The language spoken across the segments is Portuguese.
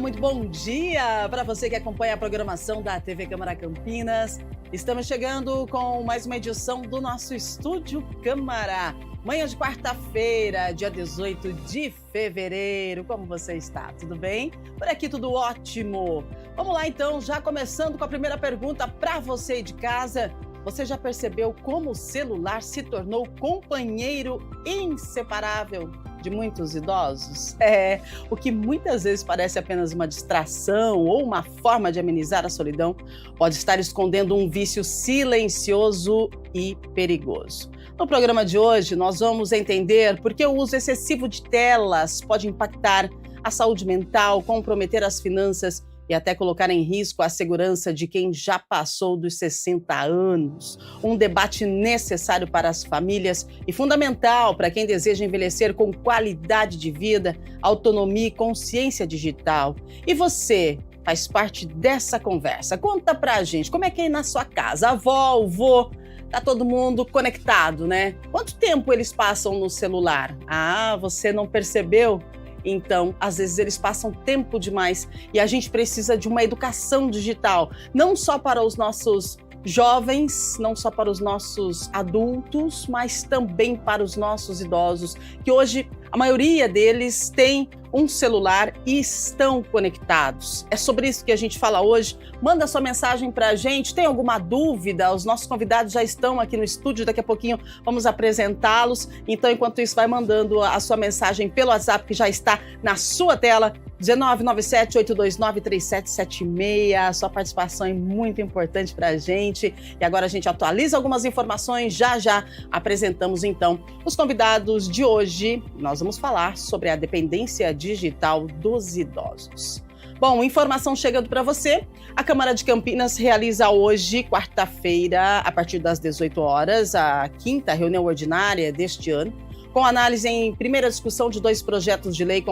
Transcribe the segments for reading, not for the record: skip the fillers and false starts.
muito bom dia para você que acompanha a programação da TV Câmara Campinas. Estamos chegando com mais uma edição do nosso Estúdio Câmara. Manhã de quarta-feira, dia 18 de fevereiro. Como você está? Tudo bem? Por aqui tudo ótimo. Vamos lá então, já começando com a primeira pergunta para você de casa. Você já percebeu como o celular se tornou companheiro inseparável de muitos idosos? O que muitas vezes parece apenas uma distração ou uma forma de amenizar a solidão, pode estar escondendo um vício silencioso e perigoso. No programa de hoje, nós vamos entender por que o uso excessivo de telas pode impactar a saúde mental, comprometer as finanças e até colocar em risco a segurança de quem já passou dos 60 anos. Um debate necessário para as famílias e fundamental para quem deseja envelhecer com qualidade de vida, autonomia e consciência digital. E você faz parte dessa conversa. Conta pra gente, como é que é aí na sua casa? A avó, o vô, tá todo mundo conectado, né? Quanto tempo eles passam no celular? Ah, você não percebeu? Então, às vezes eles passam tempo demais e a gente precisa de uma educação digital, não só para os nossos jovens, não só para os nossos adultos, mas também para os nossos idosos, que hoje a maioria deles tem um celular e estão conectados. É sobre isso que a gente fala hoje. Manda sua mensagem para a gente. Tem alguma dúvida? Os nossos convidados já estão aqui no estúdio. Daqui a pouquinho vamos apresentá-los. Então, enquanto isso, vai mandando a sua mensagem pelo WhatsApp, que já está na sua tela. 1997-829-3776. Sua participação é muito importante para a gente. E agora a gente atualiza algumas informações. Já apresentamos, então, os convidados de hoje. Nós vamos falar sobre a dependência digital dos idosos. Bom, informação chegando para você. A Câmara de Campinas realiza hoje, quarta-feira, a partir das 18 horas, a 5ª reunião ordinária deste ano, com análise em primeira discussão de 2 projetos de lei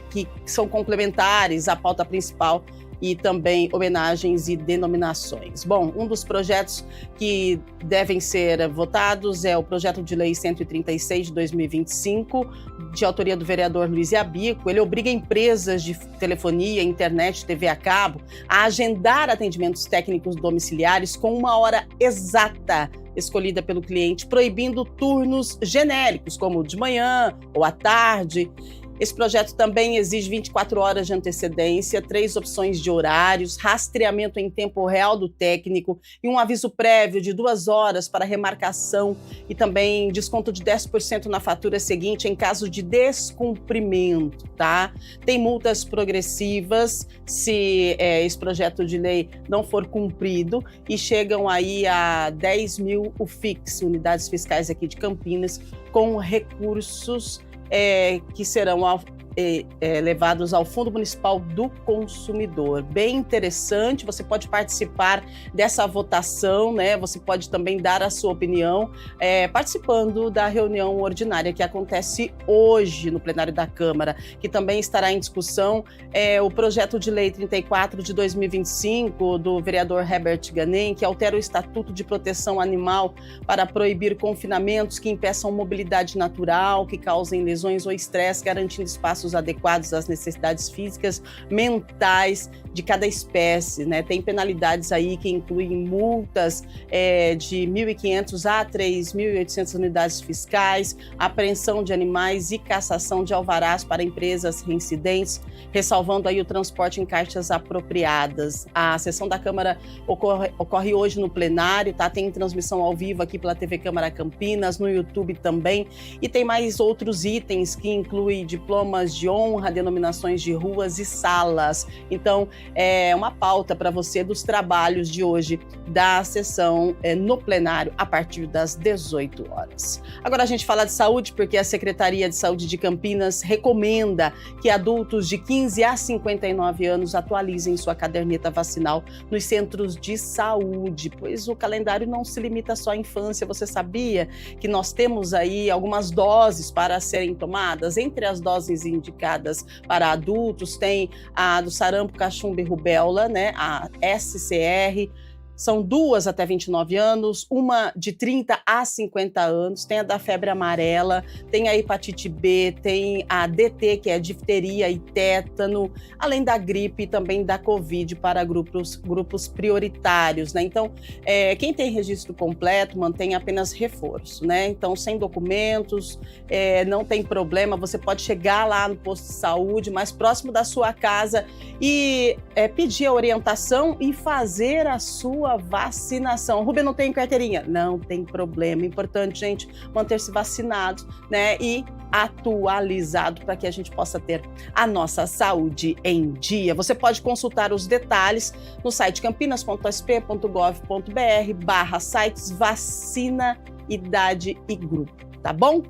que são complementares à pauta principal e também homenagens e denominações. Bom, um dos projetos que devem ser votados é o projeto de lei 136 de 2025, de autoria do vereador Luiz Iabico. Ele obriga empresas de telefonia, internet, TV a cabo a agendar atendimentos técnicos domiciliares com uma hora exata escolhida pelo cliente, proibindo turnos genéricos, como de manhã ou à tarde. Esse projeto também exige 24 horas de antecedência, 3 opções de horários, rastreamento em tempo real do técnico e um aviso prévio de 2 horas para remarcação e também desconto de 10% na fatura seguinte em caso de descumprimento, tá? Tem multas progressivas se esse projeto de lei não for cumprido e chegam aí a 10 mil UFICs, unidades fiscais aqui de Campinas, com recursos que serão levados ao Fundo Municipal do Consumidor. Bem interessante, você pode participar dessa votação, né? Você pode também dar a sua opinião participando da reunião ordinária que acontece hoje no plenário da Câmara, que também estará em discussão o projeto de lei 34 de 2025 do vereador Herbert Ganem, que altera o Estatuto de Proteção Animal para proibir confinamentos que impeçam mobilidade natural, que causem lesões ou estresse, garantindo espaços adequados às necessidades físicas, mentais de cada espécie, né? Tem penalidades aí que incluem multas de 1.500 a 3.800 unidades fiscais, apreensão de animais e cassação de alvarás para empresas reincidentes, ressalvando aí o transporte em caixas apropriadas. A sessão da Câmara ocorre hoje no plenário, tá? Tem transmissão ao vivo aqui pela TV Câmara Campinas, no YouTube também, e tem mais outros itens que incluem diplomas de honra, denominações de ruas e salas. Então, é uma pauta para você dos trabalhos de hoje da sessão no plenário a partir das 18 horas. Agora a gente fala de saúde porque a Secretaria de Saúde de Campinas recomenda que adultos de 15 a 59 anos atualizem sua caderneta vacinal nos centros de saúde, pois o calendário não se limita só à infância. Você sabia que nós temos aí algumas doses para serem tomadas? Entre as doses indicadas para adultos tem a do sarampo, cachumba e rubéola, né? A SCR, São 2 até 29 anos, uma de 30 a 50 anos, tem a da febre amarela, tem a hepatite B, tem a DT, que é difteria e tétano, além da gripe e também da Covid para grupos prioritários, né? Então, quem tem registro completo mantém apenas reforço, né? Então, sem documentos, não tem problema, você pode chegar lá no posto de saúde mais próximo da sua casa e pedir a orientação e fazer a sua vacinação. Rubem, não tem carteirinha? Não tem problema. Importante, gente, manter-se vacinado, né? E atualizado para que a gente possa ter a nossa saúde em dia. Você pode consultar os detalhes no site campinas.sp.gov.br/sites vacina, idade e grupo, tá bom?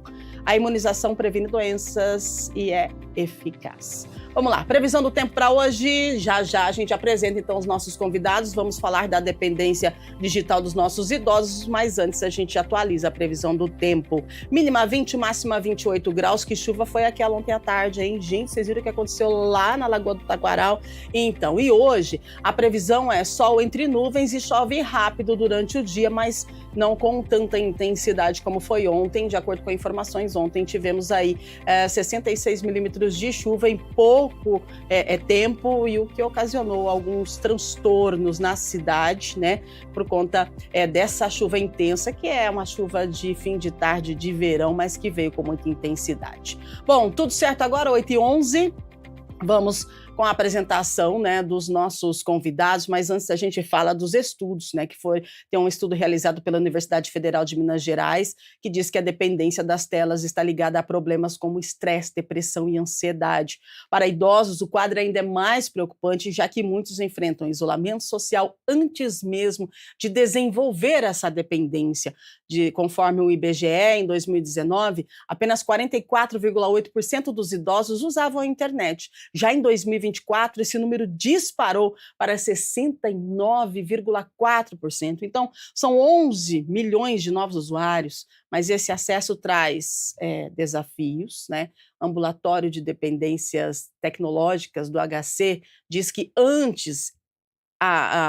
A imunização previne doenças e é eficaz. Vamos lá, previsão do tempo para hoje. Já já a gente apresenta então os nossos convidados. Vamos falar da dependência digital dos nossos idosos, mas antes a gente atualiza a previsão do tempo. Mínima 20, máxima 28 graus. Que chuva foi aquela ontem à tarde, hein? Gente, vocês viram o que aconteceu lá na Lagoa do Taquaral? Então, e hoje a previsão é sol entre nuvens e chove rápido durante o dia, mas não com tanta intensidade como foi ontem. De acordo com informações, ontem tivemos aí 66 milímetros de chuva em pouco tempo, e o que ocasionou alguns transtornos na cidade, né, por conta dessa chuva intensa, que é uma chuva de fim de tarde de verão, mas que veio com muita intensidade. Bom, tudo certo agora, 8h11. Vamos com a apresentação, né, dos nossos convidados, mas antes a gente fala dos estudos, né, tem um estudo realizado pela Universidade Federal de Minas Gerais, que diz que a dependência das telas está ligada a problemas como estresse, depressão e ansiedade. Para idosos, o quadro ainda é mais preocupante, já que muitos enfrentam isolamento social antes mesmo de desenvolver essa dependência. Conforme o IBGE, em 2019, apenas 44,8% dos idosos usavam a internet. Já em 2024, esse número disparou para 69,4%. Então, são 11 milhões de novos usuários, mas esse acesso traz desafios, né? Ambulatório de Dependências Tecnológicas do HC diz que antes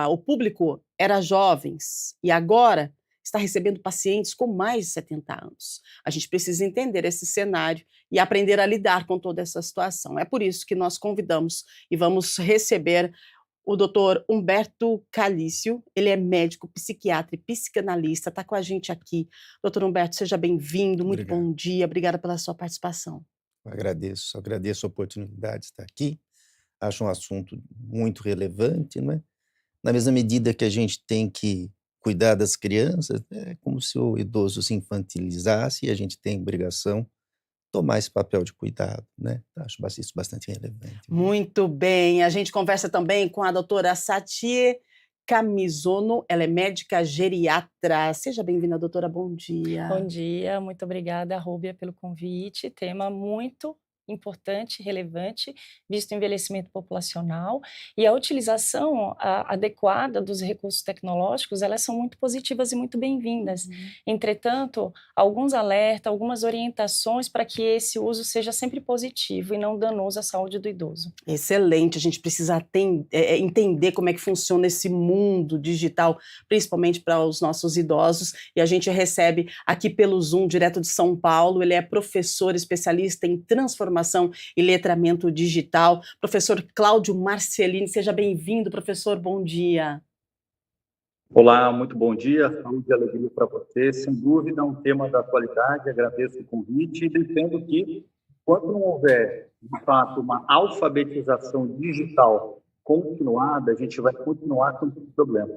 o público era jovens e agora está recebendo pacientes com mais de 70 anos. A gente precisa entender esse cenário e aprender a lidar com toda essa situação. É por isso que nós convidamos e vamos receber o doutor Humberto Calício. Ele é médico, psiquiatra e psicanalista, está com a gente aqui. Doutor Humberto, seja bem-vindo, muito Obrigado. bom dia, obrigada pela sua participação. Agradeço a oportunidade de estar aqui. Acho um assunto muito relevante, não é? Na mesma medida que a gente tem que cuidar das crianças, é como se o idoso se infantilizasse e a gente tem obrigação de tomar esse papel de cuidado, né? Acho isso bastante relevante. Muito bem, a gente conversa também com a doutora Satie Camisono, ela é médica geriatra. Seja bem-vinda, doutora, bom dia. Bom dia, muito obrigada, Rúbia, pelo convite. Tema muito importante, relevante, visto o envelhecimento populacional, e a utilização adequada dos recursos tecnológicos, elas são muito positivas e muito bem-vindas. Entretanto, alguns alertas, algumas orientações para que esse uso seja sempre positivo e não danoso à saúde do idoso. Excelente, a gente precisa entender como é que funciona esse mundo digital, principalmente para os nossos idosos, e a gente recebe aqui pelo Zoom, direto de São Paulo, ele é professor especialista em transformação e letramento digital, professor Cláudio Marcelini. Seja bem-vindo, professor, bom dia. Olá, muito bom dia, saúde e alegria para você. Sem dúvida, um tema da atualidade, agradeço o convite e defendo que, enquanto não houver, de fato, uma alfabetização digital continuada, a gente vai continuar com esse problema.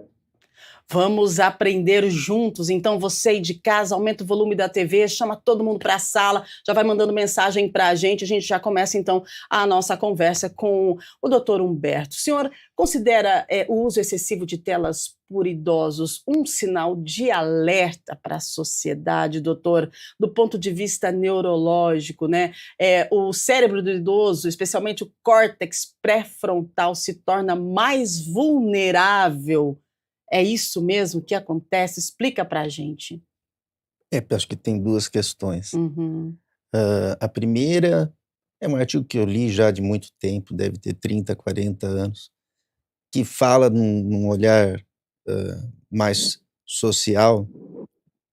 Vamos aprender juntos. Então, você aí de casa, aumenta o volume da TV, chama todo mundo para a sala, já vai mandando mensagem para a gente já começa, então, a nossa conversa com o doutor Humberto. O senhor considera o uso excessivo de telas por idosos um sinal de alerta para a sociedade, doutor, do ponto de vista neurológico, né? O cérebro do idoso, especialmente o córtex pré-frontal, se torna mais vulnerável. É isso mesmo que acontece? Explica para a gente. Acho que tem duas questões. Uhum. A primeira é um artigo que eu li já de muito tempo, deve ter 30, 40 anos, que fala num olhar mais social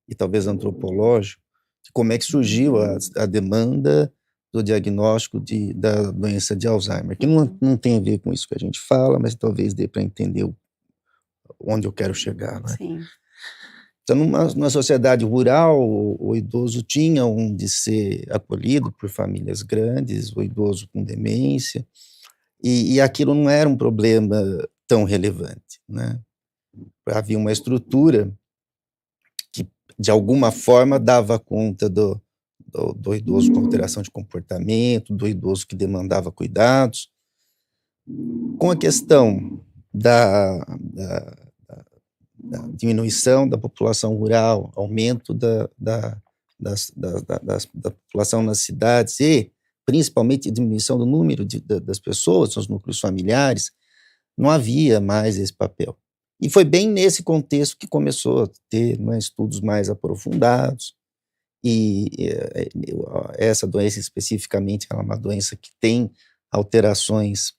e talvez antropológico, de como é que surgiu a demanda do diagnóstico da doença de Alzheimer, que não tem a ver com isso que a gente fala, mas talvez dê para entender onde eu quero chegar, né? Sim. Então, numa sociedade rural, o idoso tinha onde ser acolhido por famílias grandes, o idoso com demência, e aquilo não era um problema tão relevante, né? Havia uma estrutura que, de alguma forma, dava conta do idoso com alteração de comportamento, do idoso que demandava cuidados. Com a questão da diminuição da população rural, aumento da população nas cidades e, principalmente, diminuição do número das pessoas, nos núcleos familiares, não havia mais esse papel. E foi bem nesse contexto que começou a ter estudos mais aprofundados, e essa doença especificamente é uma doença que tem alterações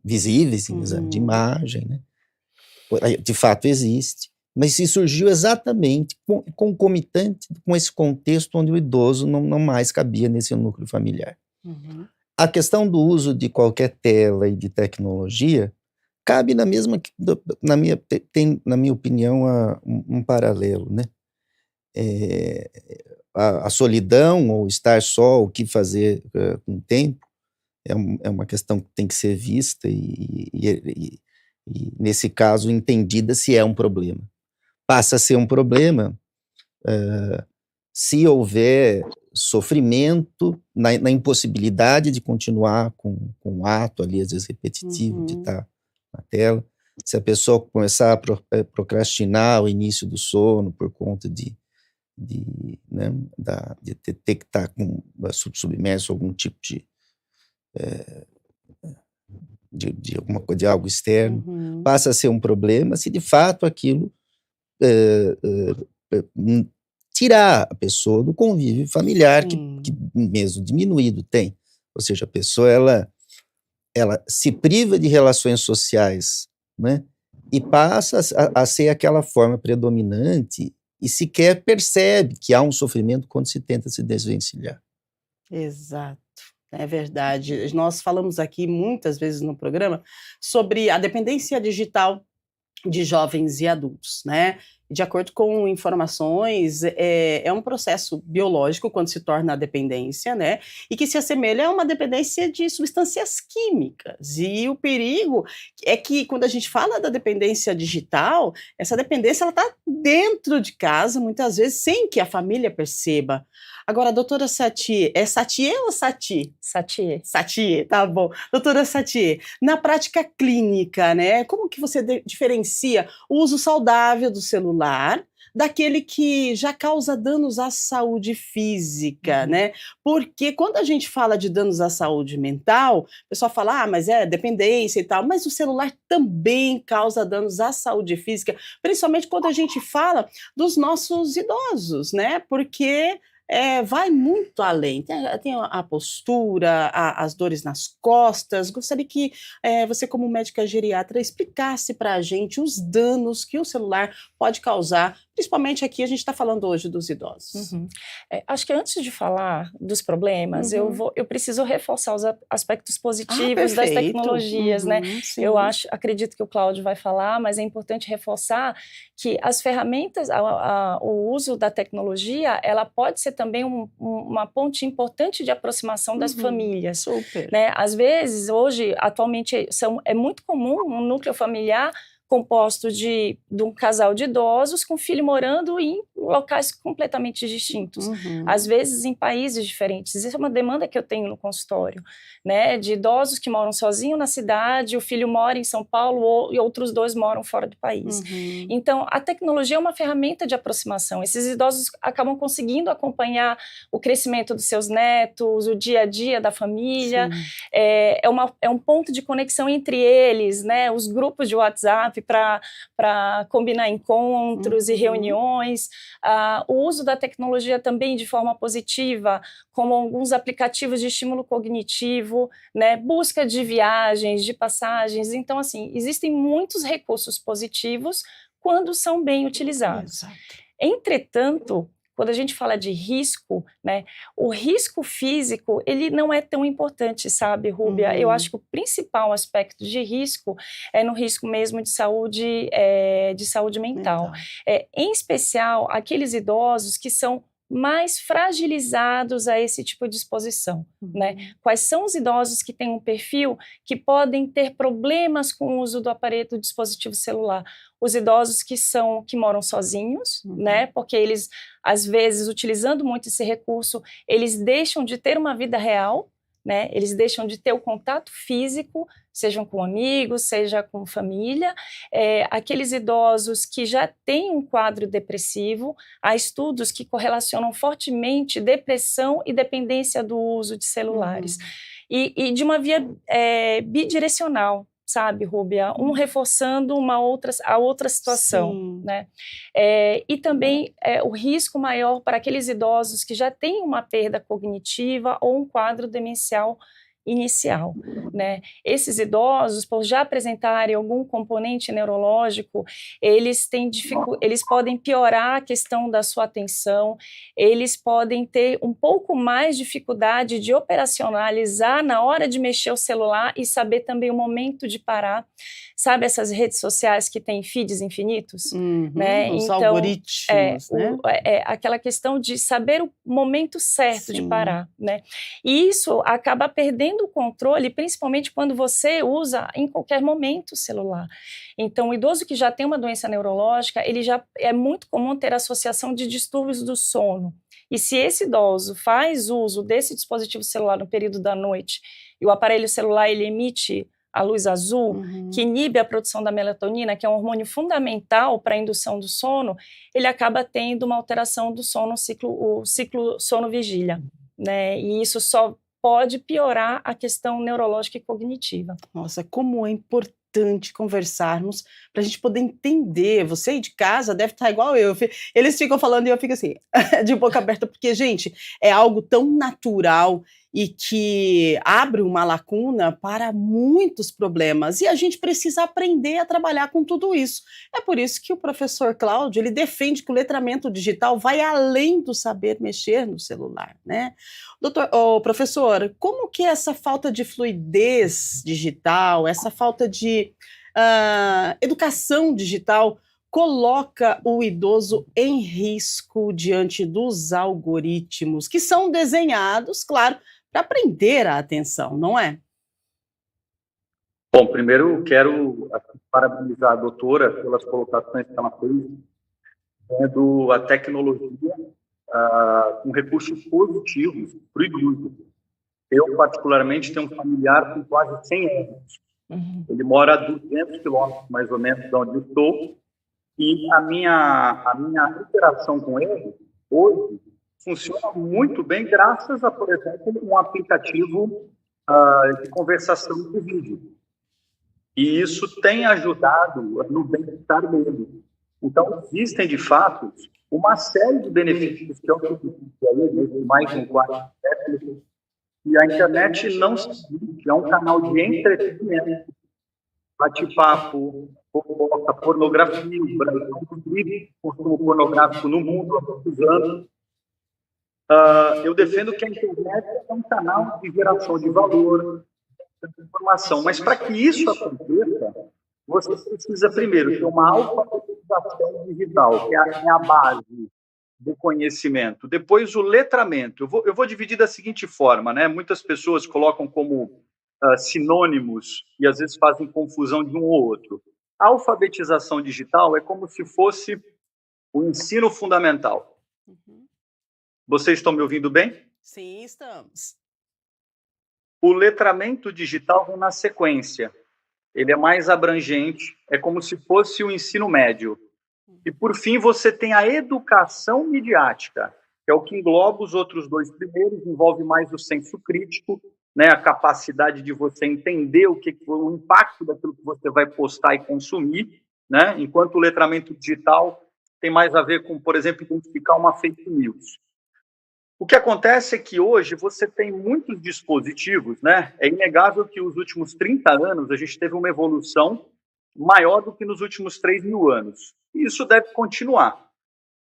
visíveis em exame de imagem, né? De fato existe, mas isso surgiu exatamente concomitante com esse contexto onde o idoso não mais cabia nesse núcleo familiar. Uhum. A questão do uso de qualquer tela e de tecnologia cabe na minha opinião, um paralelo, né? A solidão, ou estar só, o que fazer com o tempo, é uma questão que tem que ser vista e, nesse caso, entendida se é um problema. Passa a ser um problema se houver sofrimento na impossibilidade de continuar com o ato ali, às vezes repetitivo, de estar na tela. Se a pessoa começar a procrastinar o início do sono por conta de ter que estar submerso a algum tipo de algo externo, passa a ser um problema se de fato aquilo tirar a pessoa do convívio familiar que mesmo diminuído tem. Ou seja, a pessoa ela se priva de relações sociais, né, e passa a ser aquela forma predominante e sequer percebe que há um sofrimento quando se tenta se desvencilhar. Exato. É verdade. Nós falamos aqui muitas vezes no programa sobre a dependência digital de jovens e adultos, né? De acordo com informações, é um processo biológico quando se torna a dependência, né? E que se assemelha a uma dependência de substâncias químicas. E o perigo é que quando a gente fala da dependência digital, essa dependência ela está dentro de casa, muitas vezes, sem que a família perceba. Agora, doutora Satie, é Satie ou Satie? Satie. Satie, tá bom. Doutora Satie, na prática clínica, né, como que você diferencia o uso saudável do celular daquele que já causa danos à saúde física, né? Porque quando a gente fala de danos à saúde mental, o pessoal fala, mas é dependência e tal, mas o celular também causa danos à saúde física, principalmente quando a gente fala dos nossos idosos, né? Porque vai muito além. Tem a postura, as dores nas costas. Gostaria que você, como médica geriatra, explicasse para a gente os danos que o celular pode causar, principalmente aqui a gente está falando hoje dos idosos. Acho que antes de falar dos problemas, eu preciso reforçar os aspectos positivos das tecnologias, né? Sim. Acredito que o Cláudio vai falar, mas é importante reforçar que as ferramentas, o uso da tecnologia, ela pode ser também uma ponte importante de aproximação das famílias. Super. Né? Às vezes, hoje, atualmente, é muito comum um núcleo familiar composto de um casal de idosos com filho morando em locais completamente distintos, às vezes em países diferentes. Isso é uma demanda que eu tenho no consultório, né, de idosos que moram sozinhos na cidade, o filho mora em São Paulo e outros dois moram fora do país. Então, a tecnologia é uma ferramenta de aproximação. Esses idosos acabam conseguindo acompanhar o crescimento dos seus netos, o dia a dia da família, é um ponto de conexão entre eles, né, os grupos de WhatsApp, para combinar encontros e reuniões, o uso da tecnologia também de forma positiva, como alguns aplicativos de estímulo cognitivo, né, busca de viagens, de passagens. Então, assim, existem muitos recursos positivos quando são bem utilizados. Exato. Entretanto, quando a gente fala de risco, né, o risco físico, ele não é tão importante, sabe, Rúbia? Eu acho que o principal aspecto de risco é no risco mesmo de saúde mental. Em especial, aqueles idosos que são mais fragilizados a esse tipo de exposição, né? Quais são os idosos que têm um perfil que podem ter problemas com o uso do aparelho do dispositivo celular? Os idosos que moram sozinhos, né? Porque eles, às vezes, utilizando muito esse recurso, eles deixam de ter uma vida real, né? Eles deixam de ter o contato físico, sejam com amigos, seja com família. Aqueles idosos que já têm um quadro depressivo, há estudos que correlacionam fortemente depressão e dependência do uso de celulares. E de uma via bidirecional, sabe, Rúbia? Um reforçando a outra situação, né? E também o risco maior para aqueles idosos que já têm uma perda cognitiva ou um quadro demencial inicial, né? Esses idosos, por já apresentarem algum componente neurológico, eles podem piorar a questão da sua atenção, eles podem ter um pouco mais dificuldade de operacionalizar na hora de mexer o celular e saber também o momento de parar. Sabe essas redes sociais que têm feeds infinitos? Né? Os então, algoritmos, né? Aquela questão de saber o momento certo de parar, né? E isso acaba perdendo o controle, principalmente quando você usa em qualquer momento o celular. Então, o idoso que já tem uma doença neurológica, ele já é muito comum ter associação de distúrbios do sono. E se esse idoso faz uso desse dispositivo celular no período da noite, e o aparelho celular ele emite a luz azul, que inibe a produção da melatonina, que é um hormônio fundamental para a indução do sono, ele acaba tendo uma alteração do sono, o ciclo sono-vigília, né? E isso só pode piorar a questão neurológica e cognitiva. Nossa, como é importante conversarmos para a gente poder entender. Você aí de casa deve estar igual eu. Eles ficam falando e eu fico assim, de boca aberta, porque, gente, é algo tão natural e que abre uma lacuna para muitos problemas. E a gente precisa aprender a trabalhar com tudo isso. É por isso que o professor Cláudio, ele defende que o letramento digital vai além do saber mexer no celular, né? Professor, como que essa falta de fluidez digital, essa falta de educação digital coloca o idoso em risco diante dos algoritmos que são desenhados, claro, para prender a atenção, não é? Bom, primeiro quero parabenizar a doutora pelas colocações que ela fez, vendo a tecnologia com recursos positivos para o idoso. Eu, particularmente, tenho um familiar com quase 100 anos. Ele mora a 200 quilômetros, mais ou menos, de onde eu estou, e a minha interação com ele, hoje, funciona muito bem graças a, por exemplo, um aplicativo de conversação de vídeo. E isso tem ajudado no bem-estar dele. Então, existem, de fato, uma série de benefícios que eu tenho mais de um quarto de século, e a internet não se diz, é um canal de entretenimento, bate-papo, fofoca, pornografia, o Brasil vive consumo pornográfico no mundo há muitos anos. Eu defendo que a internet é um canal de geração de valor, de informação, mas para que isso aconteça, você precisa primeiro ter uma alfabetização digital, que é a base do conhecimento. Depois o letramento. Eu vou dividir da seguinte forma, né? Muitas pessoas colocam como sinônimos e às vezes fazem confusão de um ou outro. A alfabetização digital é como se fosse o ensino fundamental. Vocês estão me ouvindo bem? Sim, estamos. O letramento digital vem na sequência. Ele é mais abrangente, é como se fosse o ensino médio. E, por fim, você tem a educação midiática, que é o que engloba os outros dois primeiros, envolve mais o senso crítico, né, a capacidade de você entender o impacto daquilo que você vai postar e consumir, né? Enquanto o letramento digital tem mais a ver com, por exemplo, identificar uma fake news. O que acontece é que hoje você tem muitos dispositivos, né? É inegável que os últimos 30 anos a gente teve uma evolução maior do que nos últimos 3.000 anos. E isso deve continuar.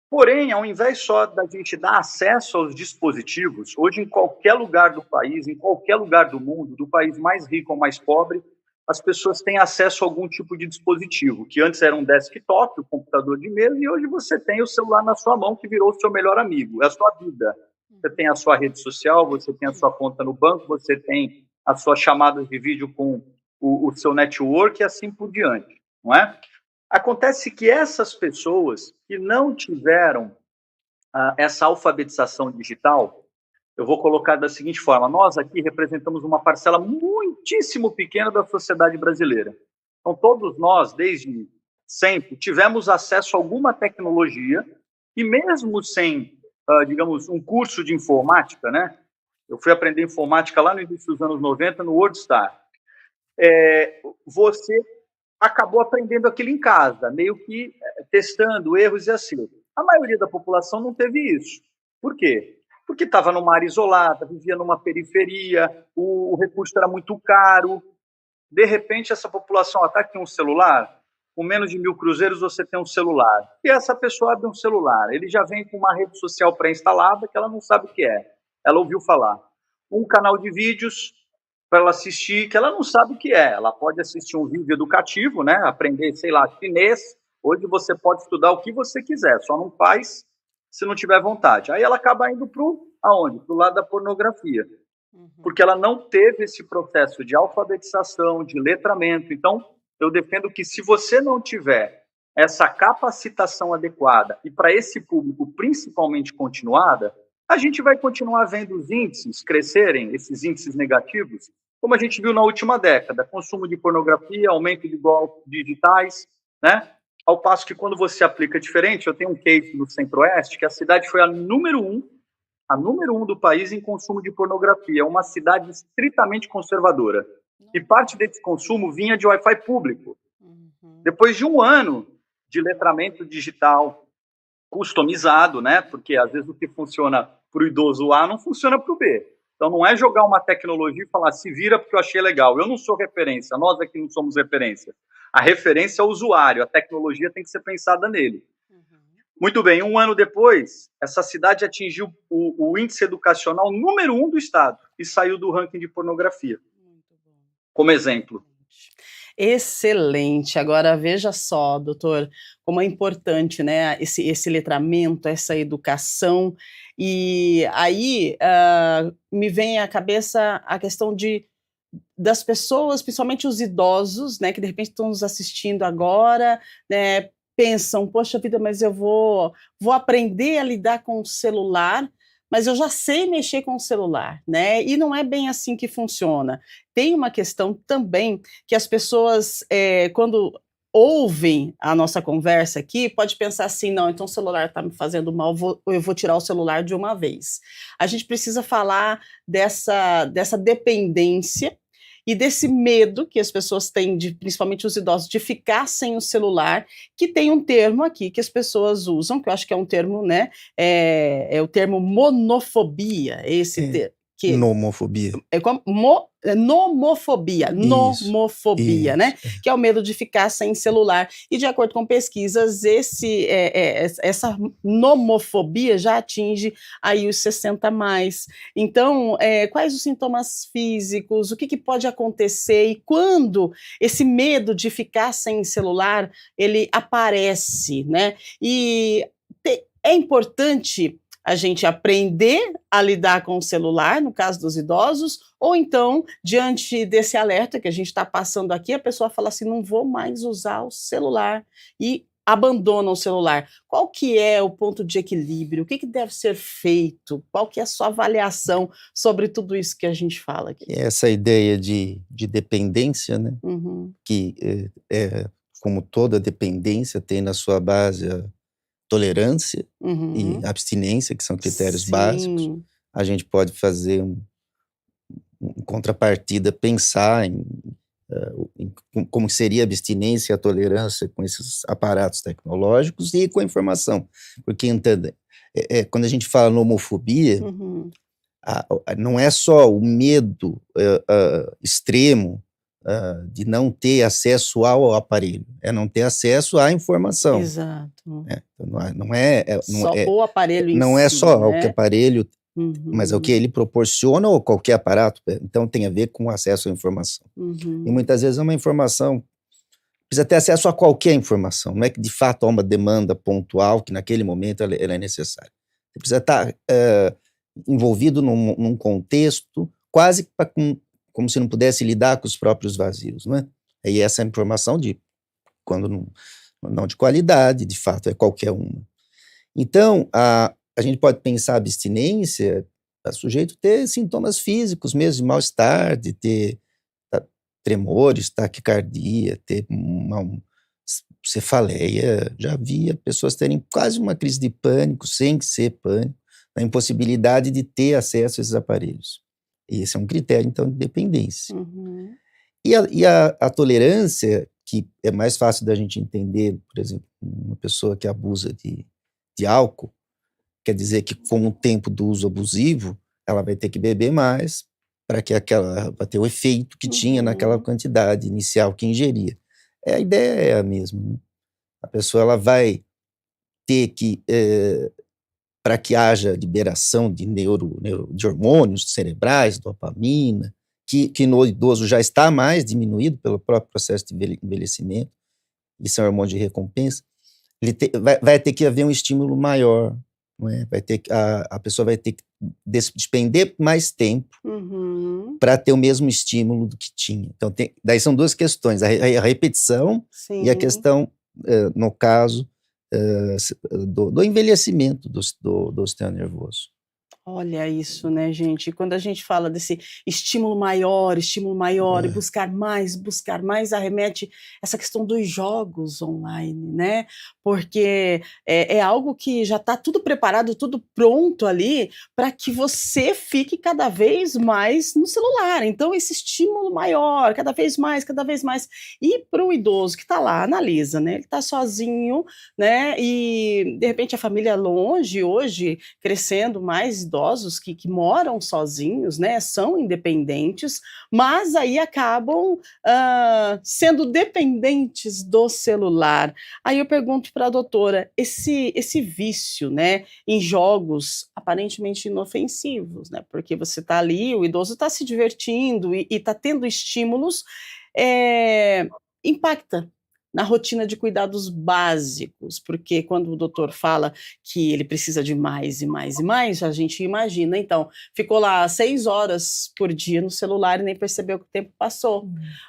Porém, ao invés só da gente dar acesso aos dispositivos, hoje em qualquer lugar do país, em qualquer lugar do mundo, do país mais rico ao mais pobre, as pessoas têm acesso a algum tipo de dispositivo, que antes era um desktop, o computador de mesa, e hoje você tem o celular na sua mão, que virou o seu melhor amigo, é a sua vida. Você tem a sua rede social, você tem a sua conta no banco, você tem as suas chamadas de vídeo com o seu network e assim por diante, não é? Acontece que essas pessoas que não tiveram essa alfabetização digital, eu vou colocar da seguinte forma: nós aqui representamos uma parcela muitíssimo pequena da sociedade brasileira. Então, todos nós, desde sempre, tivemos acesso a alguma tecnologia, e mesmo sem, digamos, um curso de informática, né? Eu fui aprender informática lá no início dos anos 90, no WordStar. Você acabou aprendendo aquilo em casa, meio que testando erros e acertos. A maioria da população não teve isso. Por quê? Porque estava numa área isolada, vivia numa periferia, o recurso era muito caro. De repente, essa população está aqui um celular, com menos de 1.000 cruzeiros você tem um celular. E essa pessoa abre um celular, ele já vem com uma rede social pré-instalada que ela não sabe o que é. Ela ouviu falar. Um canal de vídeos para ela assistir, que ela não sabe o que é. Ela pode assistir um vídeo educativo, né? Aprender, sei lá, chinês. Hoje você pode estudar o que você quiser, só não faz se não tiver vontade. Aí ela acaba indo para aonde? Para o lado da pornografia. Porque ela não teve esse processo de alfabetização, de letramento. Então, eu defendo que se você não tiver essa capacitação adequada, e para esse público principalmente continuada, a gente vai continuar vendo os índices crescerem, esses índices negativos, como a gente viu na última década: consumo de pornografia, aumento de golpes digitais, né? Ao passo que quando você aplica diferente, eu tenho um case no Centro-Oeste, que a cidade foi a número um do país em consumo de pornografia, é uma cidade estritamente conservadora. E parte desse consumo vinha de Wi-Fi público. Depois de um ano de letramento digital customizado, né? Porque às vezes o que funciona para o idoso A não funciona para o B. Então não é jogar uma tecnologia e falar, se vira porque eu achei legal. Eu não sou referência, nós aqui não somos referência. A referência é o usuário, a tecnologia tem que ser pensada nele. Muito bem, um ano depois, essa cidade atingiu o índice educacional número 1 do estado e saiu do ranking de pornografia. Como exemplo. Excelente. Agora veja só, doutor, como é importante, né, esse letramento, essa educação. E aí me vem à cabeça a questão das pessoas, principalmente os idosos, né, que de repente estão nos assistindo agora, né, pensam, poxa vida, mas eu vou aprender a lidar com o celular, mas eu já sei mexer com o celular, né? E não é bem assim que funciona. Tem uma questão também que as pessoas, quando ouvem a nossa conversa aqui, pode pensar assim, não, então o celular está me fazendo mal, eu vou tirar o celular de uma vez. A gente precisa falar dessa dependência e desse medo que as pessoas têm, principalmente os idosos, de ficar sem o celular, que tem um termo aqui que as pessoas usam, que eu acho que é um termo, né, é o termo monofobia, termo. Nomofobia. Nomofobia, Isso, né? Que é o medo de ficar sem celular. E de acordo com pesquisas, essa nomofobia já atinge aí os 60 mais. Então, quais os sintomas físicos? O que pode acontecer? E quando esse medo de ficar sem celular, ele aparece, né? E é importante a gente aprender a lidar com o celular, no caso dos idosos, ou então, diante desse alerta que a gente está passando aqui, a pessoa fala assim, não vou mais usar o celular, e abandona o celular. Qual que é o ponto de equilíbrio? O que deve ser feito? Qual que é a sua avaliação sobre tudo isso que a gente fala aqui? Essa ideia de dependência, né? Que, como toda dependência, tem na sua base a tolerância e abstinência, que são critérios básicos. A gente pode fazer em contrapartida, pensar em como seria a abstinência e a tolerância com esses aparatos tecnológicos e com a informação. Porque, entenda, quando a gente fala na homofobia, não é só o medo extremo de não ter acesso ao aparelho, é não ter acesso à informação. Exato. Só o aparelho em não é si, só né? o que aparelho, mas é o que ele proporciona ou qualquer aparato, então tem a ver com o acesso à informação. E muitas vezes é uma informação, precisa ter acesso a qualquer informação, não é que de fato há uma demanda pontual que naquele momento ela é necessária. Você precisa estar envolvido num contexto quase como se não pudesse lidar com os próprios vazios, não é? E essa informação quando não de qualidade, de fato, é qualquer uma. Então, a gente pode pensar a abstinência, a sujeito ter sintomas físicos mesmo, de mal-estar, de ter tremores, taquicardia, ter uma cefaleia. Já havia pessoas terem quase uma crise de pânico, sem ser pânico, na impossibilidade de ter acesso a esses aparelhos. E esse é um critério, então, de dependência. E a tolerância, que é mais fácil da gente entender, por exemplo, uma pessoa que abusa de álcool, quer dizer que com o tempo do uso abusivo, ela vai ter que beber mais para vai ter o efeito que tinha naquela quantidade inicial que ingeria. A ideia é a mesma, né? A pessoa ela vai ter que, para que haja liberação de hormônios cerebrais, dopamina, que no idoso já está mais diminuído pelo próprio processo de envelhecimento, isso é um hormônio de recompensa, vai ter que haver um estímulo maior, não é? A pessoa vai ter que despender mais tempo para ter o mesmo estímulo do que tinha. Então, daí são duas questões, a repetição e a questão, no caso, do envelhecimento do sistema nervoso. Olha isso, né, gente? Quando a gente fala desse estímulo maior, e buscar mais, arremete essa questão dos jogos online, né? Porque é algo que já está tudo preparado, tudo pronto ali, para que você fique cada vez mais no celular. Então, esse estímulo maior, cada vez mais. E para o idoso que está lá, analisa, né? Ele está sozinho, né? E, de repente, a família é longe hoje, crescendo mais idosos que moram sozinhos, né, são independentes, mas aí acabam sendo dependentes do celular. Aí eu pergunto para a doutora, esse vício, né, em jogos aparentemente inofensivos, né, porque você está ali, o idoso está se divertindo e está tendo estímulos, impacta na rotina de cuidados básicos, porque quando o doutor fala que ele precisa de mais, a gente imagina, então, ficou lá 6 horas por dia no celular e nem percebeu que o tempo passou.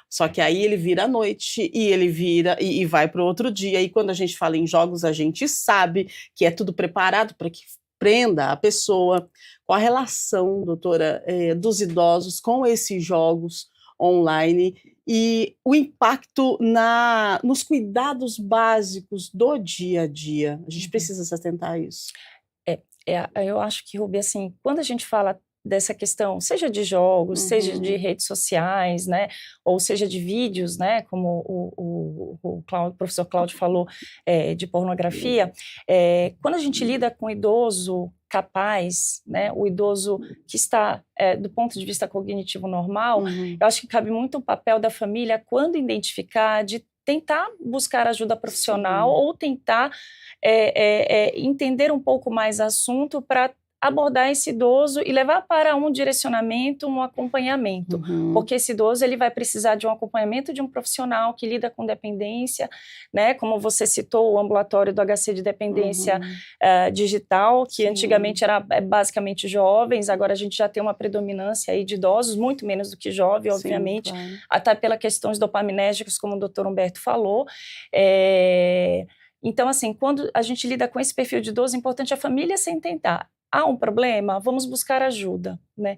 Só que aí ele vira à noite, e ele vira e vai para o outro dia, e quando a gente fala em jogos, a gente sabe que é tudo preparado para que prenda a pessoa. Qual a relação, doutora, dos idosos com esses jogos online e o impacto nos cuidados básicos do dia a dia? A gente precisa se atentar a isso. Eu acho que, Rubi, assim, quando a gente fala dessa questão, seja de jogos, seja de redes sociais, né, ou seja de vídeos, né, como o professor Cláudio falou, de pornografia, quando a gente lida com o idoso capaz, né, o idoso que está do ponto de vista cognitivo normal, eu acho que cabe muito o papel da família quando identificar, de tentar buscar ajuda profissional ou tentar entender um pouco mais assunto para abordar esse idoso e levar para um direcionamento, um acompanhamento, porque esse idoso ele vai precisar de um acompanhamento de um profissional que lida com dependência, né, como você citou o ambulatório do HC de dependência digital, que antigamente era basicamente jovens, agora a gente já tem uma predominância aí de idosos, muito menos do que jovem, obviamente, até pelas questões dopaminérgicas, como o doutor Humberto falou. Então, assim, quando a gente lida com esse perfil de idoso, é importante a família se atentar. Há um problema? Vamos buscar ajuda, né?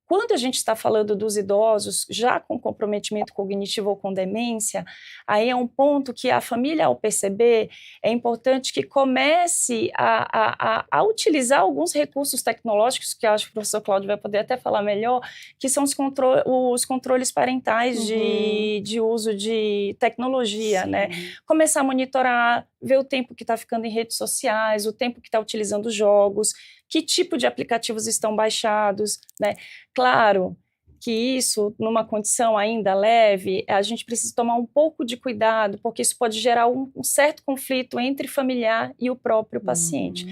Quando a gente está falando dos idosos já com comprometimento cognitivo ou com demência, aí é um ponto que a família, ao perceber, é importante que comece a utilizar alguns recursos tecnológicos, que eu acho que o professor Cláudio vai poder até falar melhor, que são os controles parentais de uso de tecnologia, né? Começar a monitorar, ver o tempo que está ficando em redes sociais, o tempo que está utilizando jogos, que tipo de aplicativos estão baixados, né? Claro que isso, numa condição ainda leve, a gente precisa tomar um pouco de cuidado, porque isso pode gerar um certo conflito entre familiar e o próprio paciente.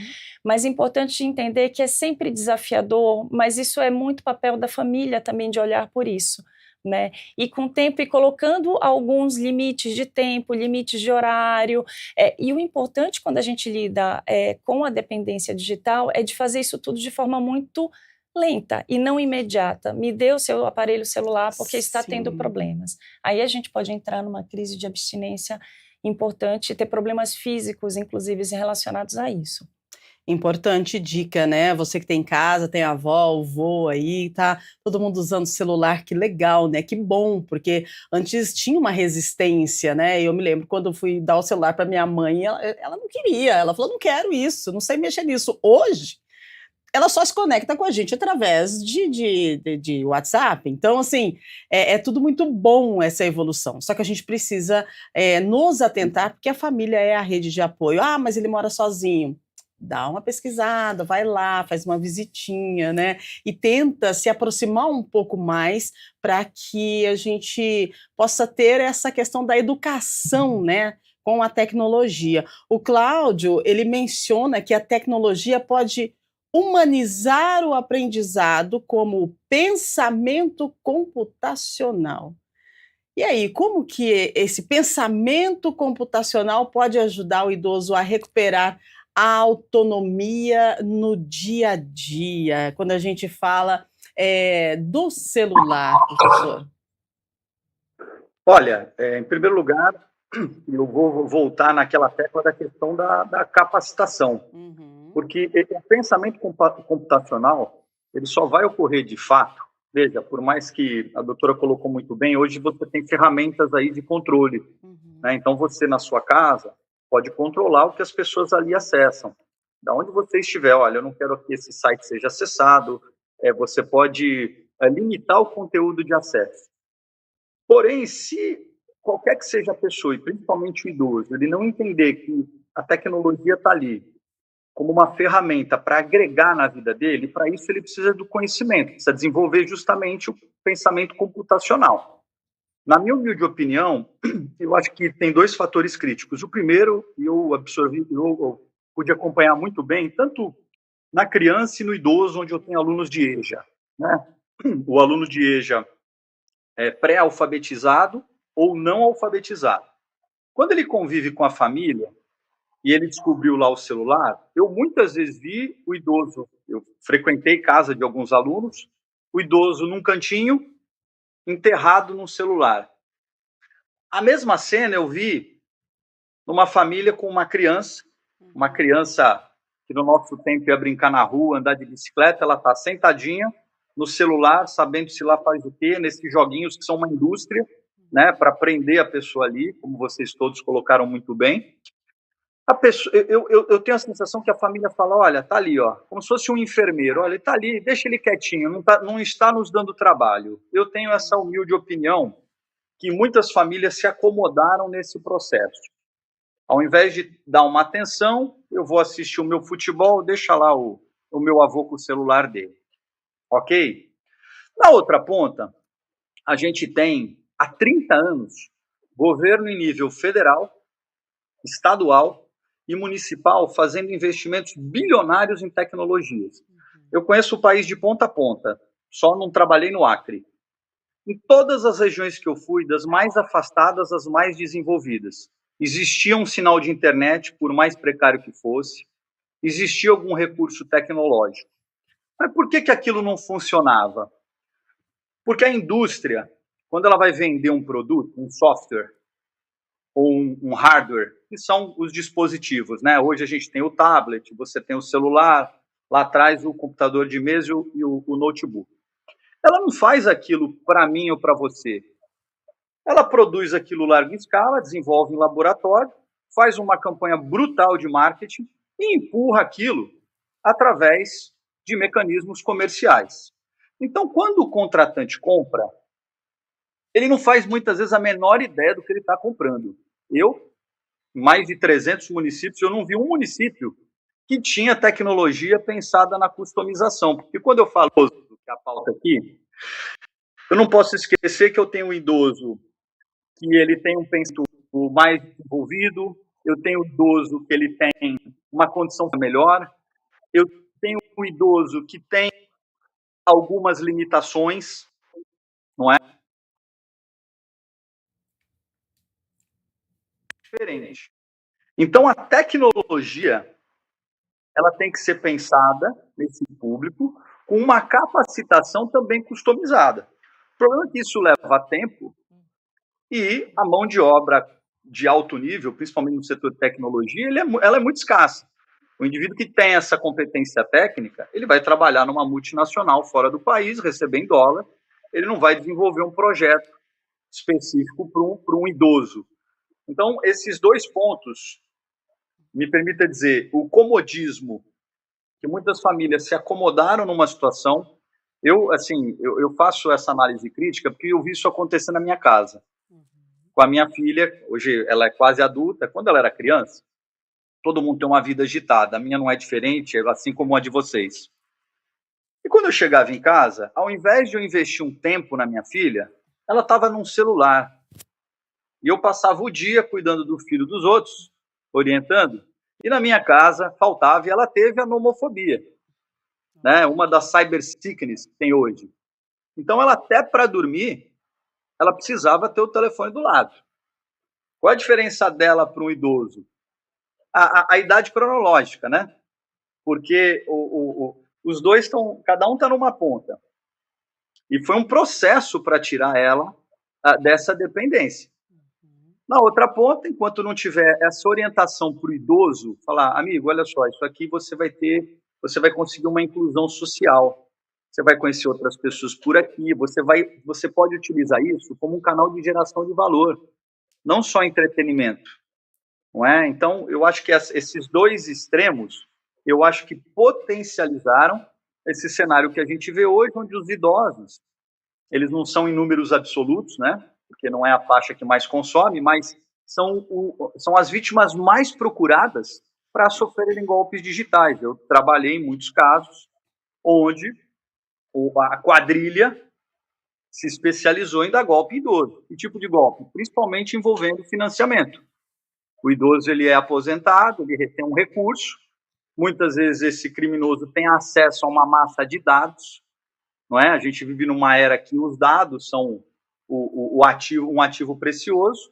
Mas é importante entender que é sempre desafiador, mas isso é muito papel da família também de olhar por isso, né? E com o tempo ir colocando alguns limites de tempo, limites de horário, e o importante quando a gente lida com a dependência digital é de fazer isso tudo de forma muito lenta e não imediata. Me dê o seu aparelho celular porque está tendo problemas. Aí a gente pode entrar numa crise de abstinência importante e ter problemas físicos, inclusive, relacionados a isso. Importante dica, né? Você que tem em casa, tem a avó, o vô aí, tá todo mundo usando celular, que legal, né? Que bom, porque antes tinha uma resistência, né? Eu me lembro quando eu fui dar o celular para minha mãe, ela não queria, ela falou, não quero isso, não sei mexer nisso. Hoje, ela só se conecta com a gente através de WhatsApp. Então, assim, é tudo muito bom essa evolução. Só que a gente precisa nos atentar, porque a família é a rede de apoio. Ah, mas ele mora sozinho. Dá uma pesquisada, vai lá, faz uma visitinha, né? E tenta se aproximar um pouco mais para que a gente possa ter essa questão da educação, né? Com a tecnologia. O Cláudio, ele menciona que a tecnologia pode humanizar o aprendizado como pensamento computacional. E aí, como que esse pensamento computacional pode ajudar o idoso a recuperar a autonomia no dia a dia, quando a gente fala do celular, professor? Olha, em primeiro lugar, eu vou voltar naquela tecla da questão da capacitação, porque o pensamento computacional, ele só vai ocorrer de fato, veja, por mais que a doutora colocou muito bem, hoje você tem ferramentas aí de controle, né? Então você na sua casa pode controlar o que as pessoas ali acessam. Da onde você estiver, olha, eu não quero que esse site seja acessado, você pode limitar o conteúdo de acesso. Porém, se qualquer que seja a pessoa, e principalmente o idoso, ele não entender que a tecnologia está ali como uma ferramenta para agregar na vida dele, para isso ele precisa do conhecimento, precisa desenvolver justamente o pensamento computacional. Na minha humilde opinião, eu acho que tem dois fatores críticos. O primeiro, eu pude acompanhar muito bem, tanto na criança e no idoso, onde eu tenho alunos de EJA, né? O aluno de EJA é pré-alfabetizado ou não alfabetizado. Quando ele convive com a família e ele descobriu lá o celular, eu muitas vezes vi o idoso, eu frequentei casa de alguns alunos, o idoso num cantinho, enterrado no celular. A mesma cena eu vi numa família com uma criança que no nosso tempo ia brincar na rua, andar de bicicleta, ela está sentadinha no celular, sabendo se lá faz o quê, nesses joguinhos que são uma indústria, né, para prender a pessoa ali, como vocês todos colocaram muito bem. A pessoa, eu tenho a sensação que a família fala, olha, tá ali, ó, como se fosse um enfermeiro, olha, ele tá ali, deixa ele quietinho, não está nos dando trabalho. Eu tenho essa humilde opinião que muitas famílias se acomodaram nesse processo. Ao invés de dar uma atenção, eu vou assistir o meu futebol, deixa lá o meu avô com o celular dele. Ok? Na outra ponta, a gente tem, há 30 anos, governo em nível federal, estadual e municipal fazendo investimentos bilionários em tecnologias. Eu conheço o país de ponta a ponta, só não trabalhei no Acre. Em todas as regiões que eu fui, das mais afastadas às mais desenvolvidas, existia um sinal de internet, por mais precário que fosse, existia algum recurso tecnológico. Mas por que aquilo não funcionava? Porque a indústria, quando ela vai vender um produto, um software, ou um hardware, que são os dispositivos, né? Hoje a gente tem o tablet, você tem o celular, lá atrás o computador de mesa e o notebook. ela não faz aquilo para mim ou para você. Ela produz aquilo em larga escala, desenvolve em laboratório, faz uma campanha brutal de marketing e empurra aquilo através de mecanismos comerciais. Então, quando o contratante compra, ele não faz muitas vezes a menor ideia do que ele está comprando. Eu, em mais de 300 municípios, eu não vi um município que tinha tecnologia pensada na customização. Porque quando eu falo do que é a pauta aqui, eu não posso esquecer que eu tenho um idoso que ele tem um pensamento mais desenvolvido, eu tenho um idoso que ele tem uma condição melhor, eu tenho um idoso que tem algumas limitações, não é? Diferente. Então, a tecnologia, ela tem que ser pensada nesse público com uma capacitação também customizada. O problema é que isso leva tempo e a mão de obra de alto nível, principalmente no setor de tecnologia, ela é muito escassa. O indivíduo que tem essa competência técnica, ele vai trabalhar numa multinacional fora do país, receber em dólar, ele não vai desenvolver um projeto específico para um idoso. Então, esses dois pontos, me permita dizer, o comodismo, que muitas famílias se acomodaram numa situação, eu faço essa análise crítica porque eu vi isso acontecer na minha casa. Com a minha filha, hoje ela é quase adulta, quando ela era criança, todo mundo tem uma vida agitada, a minha não é diferente, assim como a de vocês. E quando eu chegava em casa, ao invés de eu investir um tempo na minha filha, ela estava num celular. E eu passava o dia cuidando do filho dos outros, orientando, e na minha casa faltava, e ela teve a nomofobia, né? Uma das cyber sickness que tem hoje. Então, ela até para dormir, ela precisava ter o telefone do lado. Qual a diferença dela para um idoso? A idade cronológica, né? Porque os dois estão, cada um está numa ponta. E foi um processo para tirar ela dessa dependência. Na outra ponta, enquanto não tiver essa orientação para o idoso, falar, amigo, olha só, isso aqui você vai conseguir uma inclusão social, você vai conhecer outras pessoas por aqui, você pode utilizar isso como um canal de geração de valor, não só entretenimento, não é? Então, eu acho que esses dois extremos, eu acho que potencializaram esse cenário que a gente vê hoje, onde os idosos, eles não são em números absolutos, né? Porque não é a faixa que mais consome, mas são as vítimas mais procuradas para sofrerem golpes digitais. Eu trabalhei em muitos casos onde a quadrilha se especializou em dar golpe em idoso. Que tipo de golpe? Principalmente envolvendo financiamento. O idoso ele é aposentado, ele tem um recurso, muitas vezes esse criminoso tem acesso a uma massa de dados, não é? A gente vive numa era que os dados são um ativo precioso,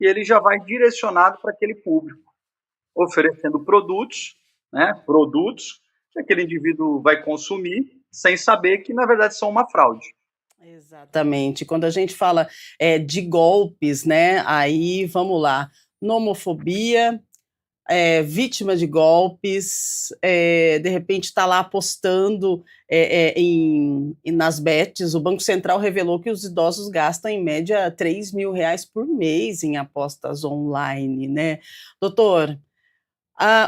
e ele já vai direcionado para aquele público, oferecendo produtos, né? Produtos que aquele indivíduo vai consumir sem saber que, na verdade, são uma fraude. Exatamente. Quando a gente fala de golpes, né? Aí, vamos lá, nomofobia, vítima de golpes, de repente está lá apostando nas bets. O Banco Central revelou que os idosos gastam em média R$ 3.000 por mês em apostas online, né? Doutor,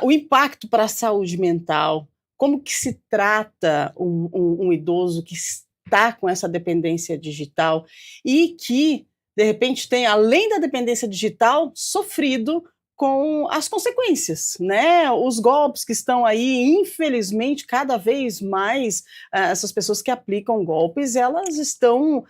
o impacto para a saúde mental, como que se trata um idoso que está com essa dependência digital e que, de repente, tem, além da dependência digital, sofrido com as consequências, né? Os golpes que estão aí, infelizmente, cada vez mais, essas pessoas que aplicam golpes, elas estão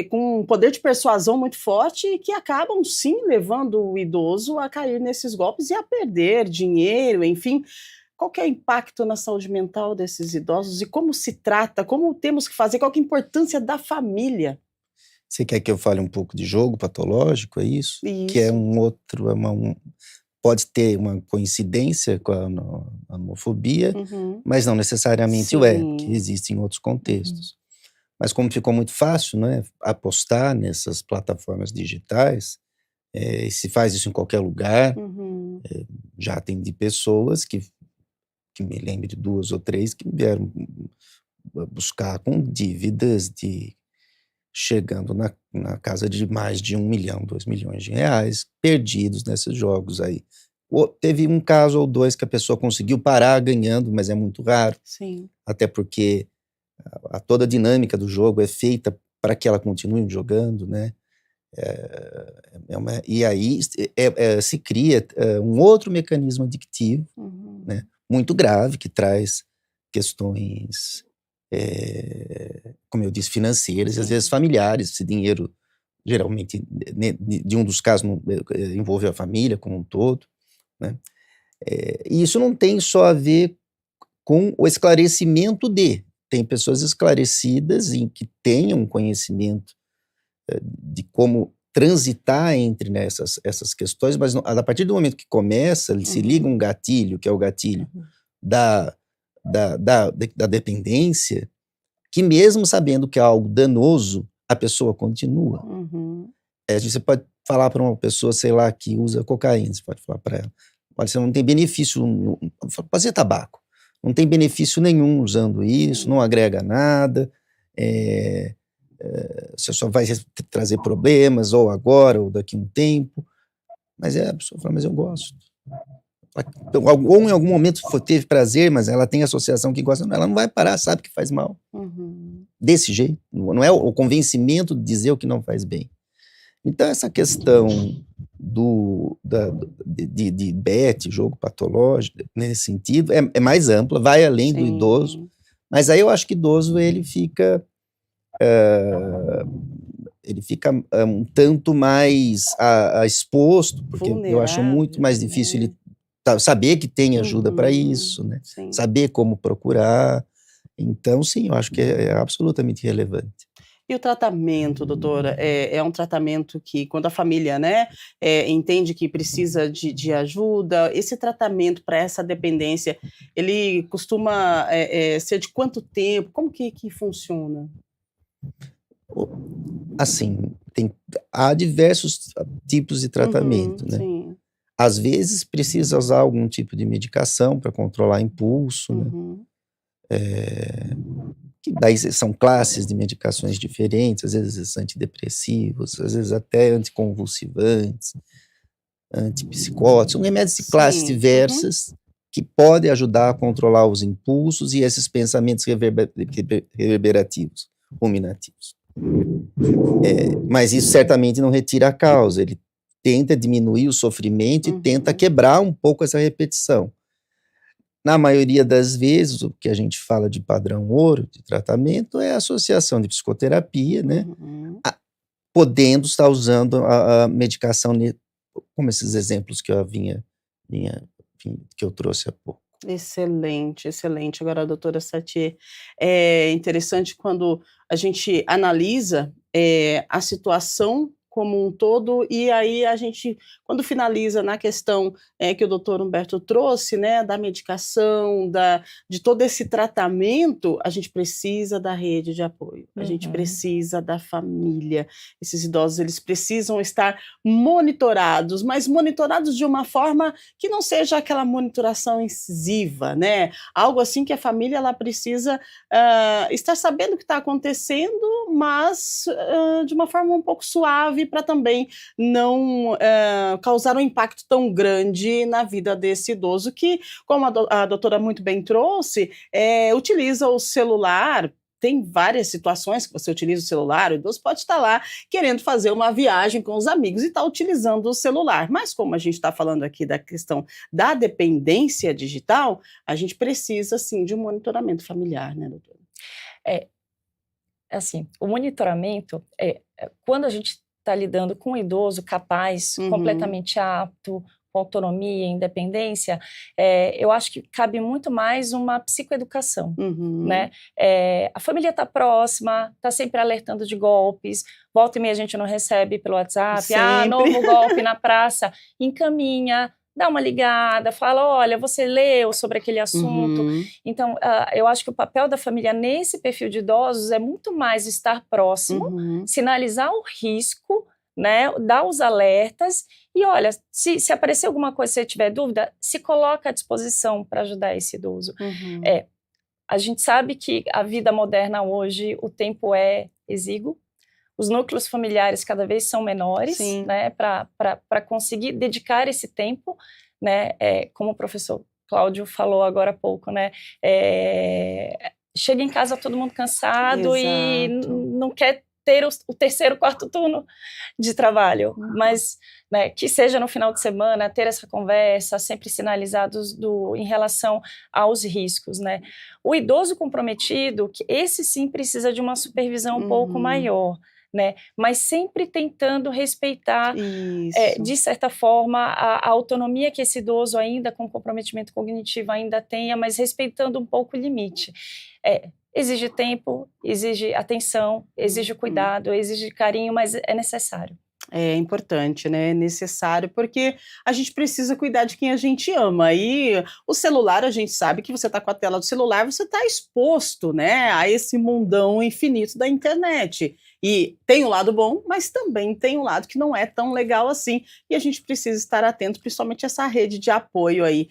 com um poder de persuasão muito forte e que acabam, sim, levando o idoso a cair nesses golpes e a perder dinheiro, enfim. Qual que é o impacto na saúde mental desses idosos e como se trata, como temos que fazer, qual que é a importância da família? Você quer que eu fale um pouco de jogo patológico, é isso? Isso. Que é pode ter uma coincidência com a homofobia, mas não necessariamente Sim. que existe em outros contextos. Mas como ficou muito fácil, né, apostar nessas plataformas digitais, se faz isso em qualquer lugar, já atendi pessoas que me lembro de 2 ou 3 que vieram buscar com dívidas chegando na casa de mais de 1 milhão, 2 milhões de reais perdidos nesses jogos aí. Teve um caso ou dois que a pessoa conseguiu parar ganhando, mas é muito raro. Sim. Até porque toda a dinâmica do jogo é feita para que ela continue jogando, né? E aí se cria um outro mecanismo adictivo, né? Muito grave, que traz questões, como eu disse, financeiras e às vezes familiares. Esse dinheiro, geralmente, de um dos casos, envolve a família como um todo, né? E isso não tem só a ver com o esclarecimento tem pessoas esclarecidas em que tenham conhecimento de como transitar entre essas questões, mas a partir do momento que começa, ele se liga um gatilho, que é o gatilho da dependência, que mesmo sabendo que é algo danoso, a pessoa continua. Você pode falar para uma pessoa, sei lá, que usa cocaína, você pode falar para ela, olha, você não tem benefício, fazer tabaco, não tem benefício nenhum usando isso, não agrega nada, você só vai trazer problemas, ou agora, ou daqui a um tempo. Mas a pessoa fala, mas eu gosto. Ou em algum momento teve prazer, mas ela tem associação que gosta, ela não vai parar, sabe que faz mal. Desse jeito, não é o convencimento de dizer o que não faz bem. Então essa questão de BET, jogo patológico, nesse sentido, é mais ampla, vai além do idoso, mas aí eu acho que o idoso ele fica um tanto mais exposto, porque eu acho muito mais difícil ele saber que tem ajuda para isso, né? Saber como procurar. Então, sim, eu acho que é absolutamente relevante. E o tratamento, doutora, é um tratamento que, quando a família, né, entende que precisa de ajuda, esse tratamento para essa dependência, ele costuma ser de quanto tempo? Como que funciona? Assim, há diversos tipos de tratamento, né? Sim. Às vezes precisa usar algum tipo de medicação para controlar impulso, né? Que daí são classes de medicações diferentes, às vezes antidepressivos, às vezes até anticonvulsivantes, antipsicóticos, são remédios de classes diversas que podem ajudar a controlar os impulsos e esses pensamentos reverberativos, ruminativos. Mas isso certamente não retira a causa, ele tenta diminuir o sofrimento e tenta quebrar um pouco essa repetição. Na maioria das vezes, o que a gente fala de padrão ouro de tratamento é a associação de psicoterapia, né? Podendo estar usando a medicação, como esses exemplos que eu trouxe há pouco. Excelente, excelente. Agora, doutora Satie, é interessante quando a gente analisa a situação como um todo, e aí a gente, quando finaliza na questão que o doutor Humberto trouxe, né, da medicação, de todo esse tratamento, a gente precisa da rede de apoio, a gente precisa da família. Esses idosos, eles precisam estar monitorados, mas monitorados de uma forma que não seja aquela monitoração incisiva, né? Algo assim que a família ela precisa estar sabendo o que está acontecendo, mas de uma forma um pouco suave, para também não causar um impacto tão grande na vida desse idoso que, como a doutora muito bem trouxe, utiliza o celular. Tem várias situações que você utiliza o celular, o idoso pode estar lá querendo fazer uma viagem com os amigos e está utilizando o celular. Mas como a gente está falando aqui da questão da dependência digital, a gente precisa, sim, de um monitoramento familiar, né, doutora? Assim, o monitoramento quando a gente está lidando com um idoso capaz, completamente apto, com autonomia, independência, eu acho que cabe muito mais uma psicoeducação, né? A família está próxima, está sempre alertando de golpes, volta e meia a gente não recebe pelo WhatsApp, novo golpe na praça, encaminha, dá uma ligada, fala, olha, você leu sobre aquele assunto. Então, eu acho que o papel da família nesse perfil de idosos é muito mais estar próximo, sinalizar o risco, né, dar os alertas e, olha, se aparecer alguma coisa, se você tiver dúvida, se coloca à disposição para ajudar esse idoso. a gente sabe que a vida moderna hoje, o tempo é exíguo, os núcleos familiares cada vez são menores, né, para conseguir dedicar esse tempo, né, como o professor Cláudio falou agora há pouco, né, chega em casa todo mundo cansado e não quer ter o terceiro, quarto turno de trabalho, mas, né, que seja no final de semana, ter essa conversa, sempre sinalizados em relação aos riscos, né. O idoso comprometido, que esse sim precisa de uma supervisão um pouco maior, né, mas sempre tentando respeitar, de certa forma, a autonomia que esse idoso ainda com comprometimento cognitivo ainda tenha, mas respeitando um pouco o limite. Exige tempo, exige atenção, exige cuidado, exige carinho, mas é necessário. É importante, né? É necessário, porque a gente precisa cuidar de quem a gente ama. E o celular, a gente sabe que você está com a tela do celular, você está exposto, né, a esse mundão infinito da internet. E tem um lado bom, mas também tem um lado que não é tão legal assim. E a gente precisa estar atento, principalmente essa rede de apoio aí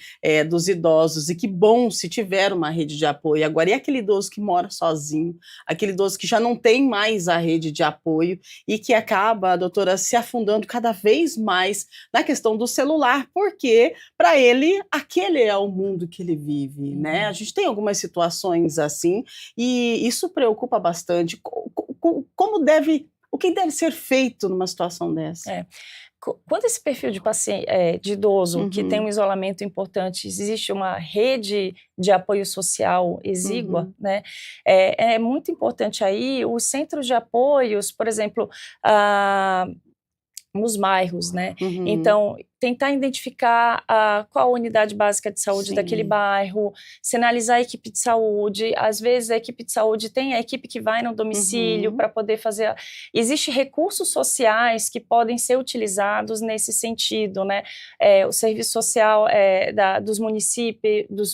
dos idosos. E que bom se tiver uma rede de apoio. Agora, e aquele idoso que mora sozinho, aquele idoso que já não tem mais a rede de apoio e que acaba, doutora, se afundando cada vez mais na questão do celular, porque para ele aquele é o mundo que ele vive, né? A gente tem algumas situações assim e isso preocupa bastante. O que deve ser feito numa situação dessa? Quando esse perfil de paciente, de idoso que tem um isolamento importante, existe uma rede de apoio social exígua, né? É muito importante aí os centros de apoios, por exemplo, nos bairros, né? Então, tentar identificar qual a unidade básica de saúde daquele bairro, sinalizar a equipe de saúde. Às vezes a equipe de saúde tem a equipe que vai no domicílio para poder fazer. Existem recursos sociais que podem ser utilizados nesse sentido, né? O serviço social dos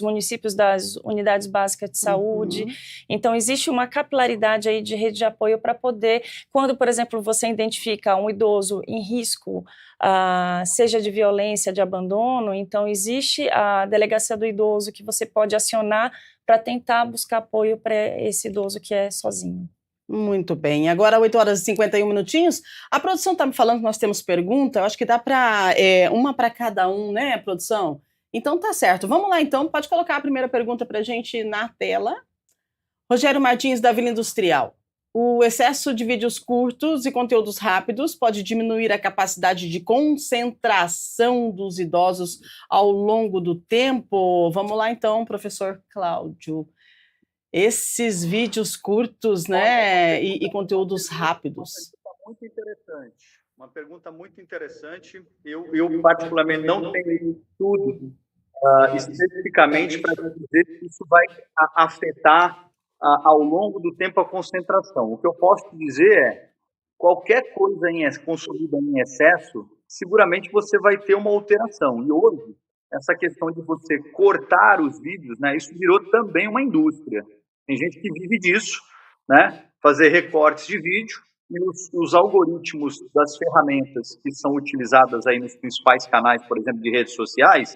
municípios das unidades básicas de saúde. Então, existe uma capilaridade aí de rede de apoio para poder, quando, por exemplo, você identifica um idoso em risco, seja de violência, de abandono, então existe a delegacia do idoso que você pode acionar para tentar buscar apoio para esse idoso que é sozinho. Muito bem, agora 8h51. A produção está me falando que nós temos pergunta, eu acho que dá para uma para cada um, né, produção? Então tá certo, vamos lá então, pode colocar a primeira pergunta para a gente na tela. Rogério Martins, da Vila Industrial. O excesso de vídeos curtos e conteúdos rápidos pode diminuir a capacidade de concentração dos idosos ao longo do tempo? Vamos lá então, professor Cláudio. Esses vídeos curtos, né, e conteúdos rápidos. Muito interessante. Uma pergunta muito interessante. Eu particularmente não tenho estudo especificamente para dizer que isso vai afetar ao longo do tempo a concentração. O que eu posso dizer é, qualquer coisa consumida em excesso, seguramente você vai ter uma alteração. E hoje, essa questão de você cortar os vídeos, né, isso virou também uma indústria. Tem gente que vive disso, né, fazer recortes de vídeo, e os algoritmos das ferramentas que são utilizadas aí nos principais canais, por exemplo, de redes sociais,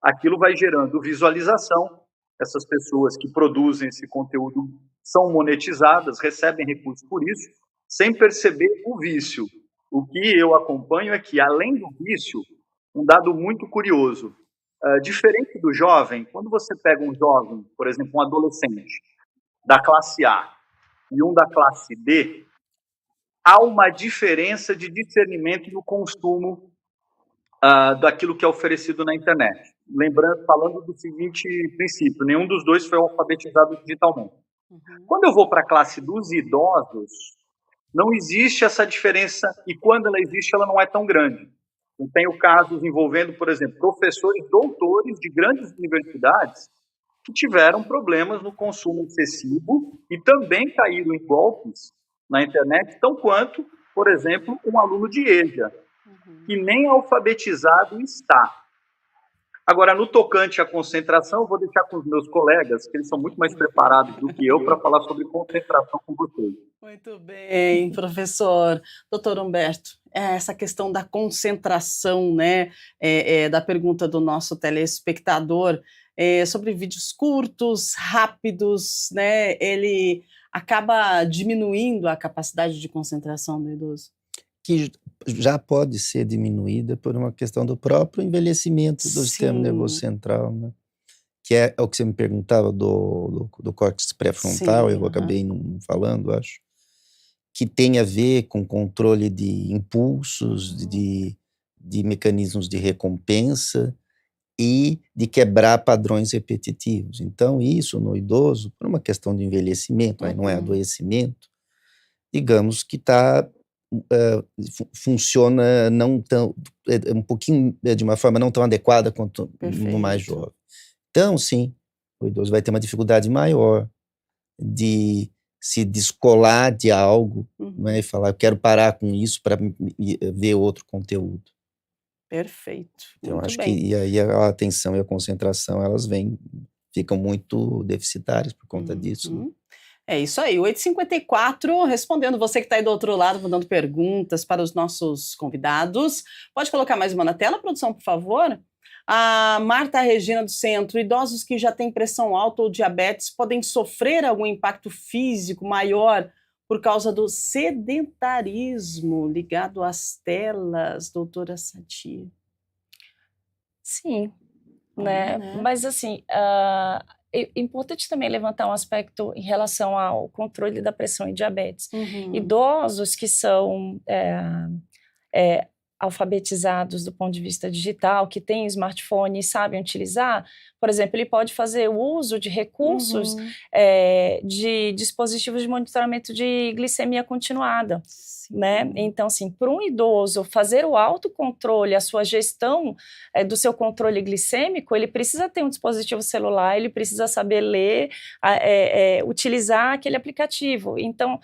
aquilo vai gerando visualização. Essas pessoas que produzem esse conteúdo são monetizadas, recebem recursos por isso, sem perceber o vício. O que eu acompanho é que, além do vício, um dado muito curioso, diferente do jovem, quando você pega um jovem, por exemplo, um adolescente, da classe A e um da classe D, há uma diferença de discernimento no consumo daquilo que é oferecido na internet. Lembrando, falando do seguinte princípio, nenhum dos dois foi alfabetizado digitalmente. Quando eu vou para a classe dos idosos, não existe essa diferença, e quando ela existe, ela não é tão grande. Eu tenho casos envolvendo, por exemplo, professores doutores de grandes universidades que tiveram problemas no consumo excessivo e também caíram em golpes na internet, tão quanto, por exemplo, um aluno de EJA, que nem alfabetizado está. Agora, no tocante à concentração, eu vou deixar com os meus colegas, que eles são muito mais preparados do que eu para falar sobre concentração com vocês. Muito bem, professor. Doutor Humberto, essa questão da concentração, né, da pergunta do nosso telespectador, sobre vídeos curtos, rápidos, né? Ele acaba diminuindo a capacidade de concentração do idoso? Que já pode ser diminuída por uma questão do próprio envelhecimento do sistema nervoso central, né? Que é o que você me perguntava do córtex pré-frontal, eu acabei não falando, acho, que tem a ver com controle de impulsos, de mecanismos de recompensa e de quebrar padrões repetitivos. Então, isso no idoso, por uma questão de envelhecimento, aí não é adoecimento, digamos que funciona não tão, um pouquinho, de uma forma não tão adequada quanto no mais jovem. Então, sim, o idoso vai ter uma dificuldade maior de se descolar de algo, né, e falar, eu quero parar com isso para ver outro conteúdo. Perfeito. Então, acho que e aí a atenção e a concentração, elas ficam muito deficitárias por conta disso. Né? É isso aí, 8h54, respondendo você que está aí do outro lado, mandando perguntas para os nossos convidados. Pode colocar mais uma na tela, produção, por favor? A Marta Regina do Centro, idosos que já têm pressão alta ou diabetes podem sofrer algum impacto físico maior por causa do sedentarismo ligado às telas, doutora Sadia? Sim, né? Mas assim, é importante também levantar um aspecto em relação ao controle da pressão e diabetes. Idosos que são alfabetizados do ponto de vista digital, que têm smartphone e sabem utilizar, por exemplo, ele pode fazer uso de recursos de dispositivos de monitoramento de glicemia continuada. Né? Então, assim, para um idoso fazer o autocontrole, a sua gestão do seu controle glicêmico, ele precisa ter um dispositivo celular, ele precisa saber ler, utilizar aquele aplicativo. Então,